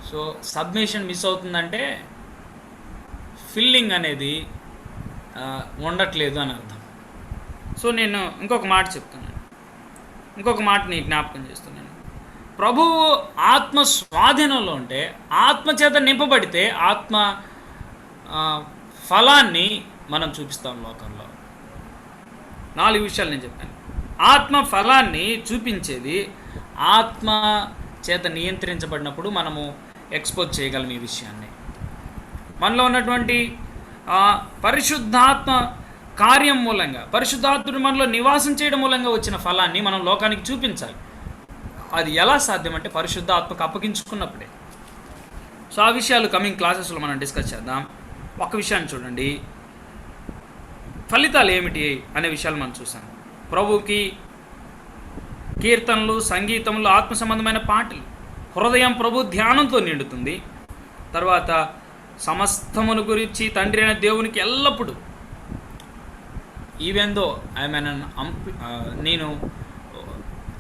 సో సబ్మిషన్ మిస్ అవుతుందంటే ఫిల్లింగ్ అనేది ఉండట్లేదు అని అర్థం. సో నేను ఇంకొక మాట చెప్తున్నాను, ఇంకొక మాటని జ్ఞాపకం చేస్తున్నాను. ప్రభువు ఆత్మ స్వాధీనంలో ఉంటే, ఆత్మ చేత నింపబడితే ఆత్మ ఫలాన్ని మనం చూపిస్తాం లోకంలో. 4 విషయాలు నేను చెప్పాను. ఆత్మ ఫలాన్ని చూపించేది ఆత్మ చేత నియంత్రించబడినప్పుడు మనము ఎక్స్పోజ్ చేయగలం ఈ విషయాన్ని. మనలో ఉన్నటువంటి పరిశుద్ధాత్మ కార్యం మూలంగా, పరిశుద్ధాత్ముడు మనలో నివాసం చేయడం మూలంగా వచ్చిన ఫలాన్ని మనం లోకానికి చూపించాలి. అది ఎలా సాధ్యమంటే పరిశుద్ధాత్మకు అప్పగించుకున్నప్పుడే. సో ఆ విషయాలు కమింగ్ క్లాసెస్లో మనం డిస్కస్ చేద్దాం. ఒక విషయాన్ని చూడండి, ఫలితాలు ఏమిటి అనే విషయాలు మనం చూసాం. ప్రభువుకి కీర్తనలు, సంగీతములు, ఆత్మ సంబంధమైన పాటలు, హృదయం ప్రభు ధ్యానంతో నిండుతుంది. తర్వాత సమస్తమును గురించి తండ్రి అయిన దేవునికి ఎల్లప్పుడూ, ఈవెందో నేను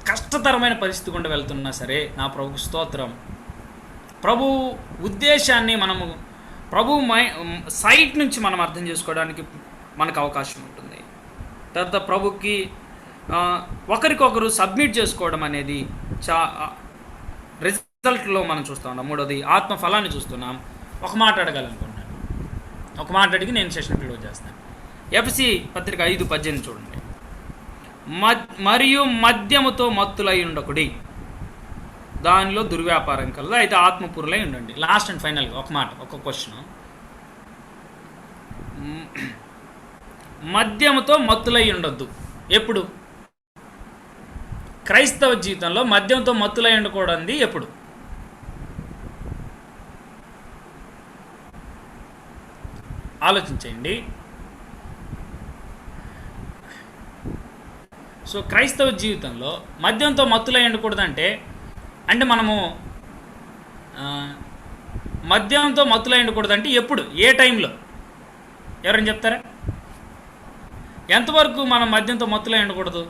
కష్టతరమైన పరిస్థితి గుండా వెళ్తున్నా సరే నా ప్రభుకు స్తోత్రం. ప్రభు ఉద్దేశాన్ని మనము ప్రభు సైట్ నుంచి మనం అర్థం చేసుకోవడానికి మనకు అవకాశం ఉంటుంది. తర్వాత ప్రభుకి ఒకరికొకరు సబ్మిట్ చేసుకోవడం అనేది రిజల్ట్లో మనం చూస్తూ ఉన్నాం. 3వది ఆత్మ ఫలాన్ని చూస్తున్నాం. ఒక మాట అడగాలనుకుంటున్నాను, ఒక మాట అడిగి నేను సెషన్ క్లోజ్ చేస్తాను. ఎఫ్ఎస్సి పత్రిక 5:18 చూడండి. మరియు మద్యముతో మత్తులై ఉండకుడి, దానిలో దుర్వ్యాపారం కలదు, అయితే ఆత్మపూర్లై ఉండండి. లాస్ట్ అండ్ ఫైనల్గా ఒక మాట, ఒక క్వశ్చన్. మద్యముతో మత్తులై ఉండొద్దు. ఎప్పుడు? క్రైస్తవ జీవితంలో మద్యంతో మత్తులై ఉండకూడదు ఎప్పుడు? ఆలోచించండి. సో క్రైస్తవ జీవితంలో మద్యంతో మత్తులై ఉండకూడదంటే మనము మద్యంతో మత్తులై ఉండకూడదంటే ఎప్పుడు, ఏ టైంలో? ఎవరైనా చెప్తారా? ఎంతవరకు మనం మద్యంతో మత్తులో ఉండకూడదు?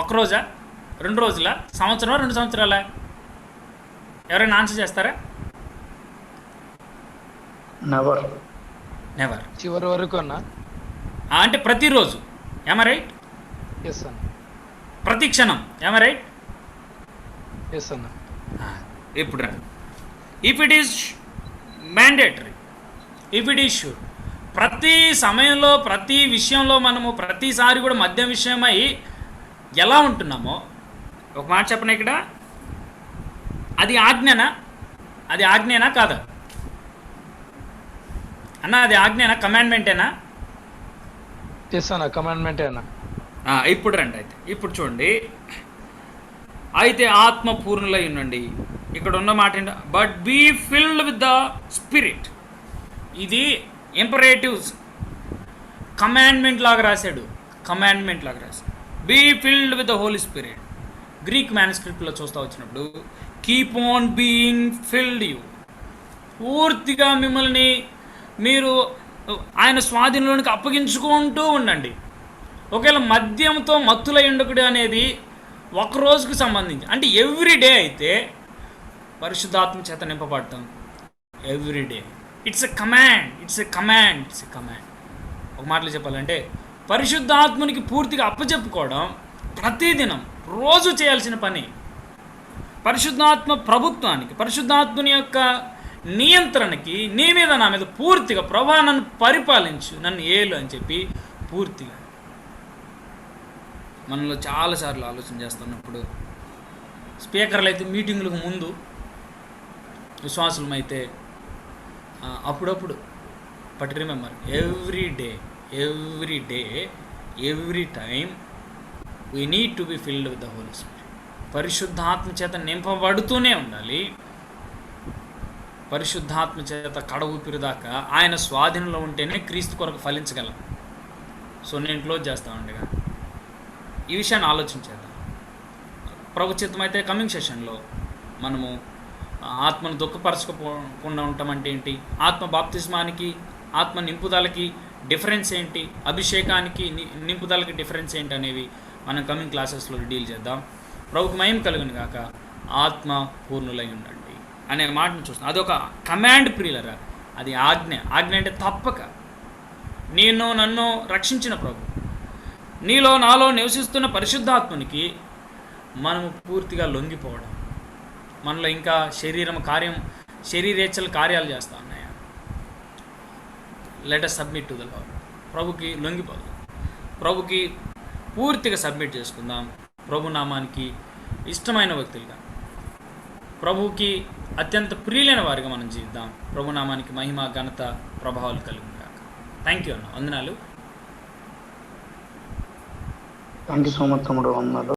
ఒక్కరోజా, 2 రోజుల, సంవత్సరం, 2 సంవత్సరాల? ఎవరైనా ఆన్సర్ చేస్తారా? నెవర్. నెవర్. చివరి వరకు అన్న. అంటే ప్రతిరోజు, ఏమా రైట్? ఎస్ అన్న. ప్రతి క్షణం, ఏమా రైట్? ఎస్ అన్న. ఇప్పుడు రండి. If it is mandatory, if it is sure, ప్రతి సమయంలో ప్రతి విషయంలో మనము ప్రతిసారి కూడా మద్యం విషయమై ఎలా ఉంటున్నామో ఒక మాట చెప్పనా ఇక్కడ, అది ఆజ్ఞనా? అది ఆజ్ఞేనా కాదా అన్న? అది ఆజ్ఞేనా, కమాండ్మెంటేనా? ఎస్ అన్న, కమాండ్మెంటే అన్న. ఇప్పుడు రండి. అయితే ఇప్పుడు చూడండి, అయితే ఆత్మ పూర్ణులై ఉండండి. ఇక్కడ ఉన్న మాట ఏంటో, but be filled with the spirit. ఇది ఇంపరేటివ్స్, కమాండ్మెంట్ లాగా రాశాడు. కమాండ్మెంట్ లాగా రాశాడు. Be filled with the Holy Spirit. Greek మ్యానుస్క్రిప్ట్లో చూస్తూ వచ్చినప్పుడు keep on being filled you, పూర్తిగా మిమ్మల్ని మీరు ఆయన స్వాధీనంలోనికి అప్పగించుకుంటూ ఉండండి. ఒకవేళ మద్యంతో మత్తులై ఉండకుడు అనేది ఒక రోజుకు సంబంధించి, అంటే ఎవ్రీ డే అయితే పరిశుద్ధాత్మ చేత నింపబడతాం. Every day it's a command, it's a command, it's a command. ఒక మాటలో చెప్పాలంటే పరిశుద్ధాత్మనికి పూర్తిగా అప్పచెప్పుకోవడం ప్రతిదినం రోజు చేయాల్సిన పని. పరిశుద్ధాత్మ ప్రభుత్వానికి, పరిశుద్ధాత్మని యొక్క నియంత్రణకి నీ మీద నా మీద పూర్తిగా, ప్రభా నన్ను పరిపాలించు, నన్ను ఏలు అని చెప్పి పూర్తిగా. మనలో చాలాసార్లు ఆలోచన చేస్తున్నప్పుడు, స్పీకర్లు అయితే మీటింగులకు ముందు, విశ్వాసులమైతే అప్పుడప్పుడు, but remember every day, every time we need to be filled with the Holy Spirit. పరిశుద్ధాత్మ చేత నింపబడుతూనే ఉండాలి. పరిశుద్ధాత్మ చేత కడ ఊపిరి దాకా ఆయన స్వాధీనంలో ఉంటేనే క్రీస్తు కొరకు ఫలించగలం. సో నేను క్లోజ్ చేస్తా ఉండగా ఈ విషయాన్ని ఆలోచించేద్దాం. ప్రభు చిత్తమైతే కమింగ్ సెషన్లో మనము ఆత్మను దుఃఖపరచకపోకుండా ఉంటామంటే ఏంటి, ఆత్మ బాప్తిస్మానికి ఆత్మ నింపుదలకి డిఫరెన్స్ ఏంటి, అభిషేకానికి నింపుదలకి డిఫరెన్స్ ఏంటి అనేవి మనం కమింగ్ క్లాసెస్లో డీల్ చేద్దాం. ప్రభుకు మహిమ కలుగును గాక. ఆత్మ పూర్ణులై ఉండండి అనే మాటను చూస్తాం. అదొక కమాండ్ ప్రియులరా, అది ఆజ్ఞ. ఆజ్ఞ అంటే తప్పక. నేను నన్ను రక్షించిన ప్రభు, నీలో నాలో నివసిస్తున్న పరిశుద్ధాత్మనికి మనము పూర్తిగా లొంగిపోవడం. మనలో ఇంకా శరీరేచ్ఛల కార్యాలు చేస్తూ ఉన్నాయా? Let us submit to the lord. ప్రభుకి లొంగిపోదాం, ప్రభుకి పూర్తిగా సబ్మిట్ చేసుకుందాం. ప్రభు నామానికి ఇష్టమైన వ్యక్తులుగా, ప్రభుకి అత్యంత ప్రియులైన వారిగా మనం జీవిద్దాం. ప్రభు నామానికి మహిమ, ఘనత, ప్రభావాలు కలుగుగాక. థ్యాంక్ యూ అన్న, వందనాలు. థ్యాంక్ యూ సో మచ్ తమ్ముడు, వందనాలు.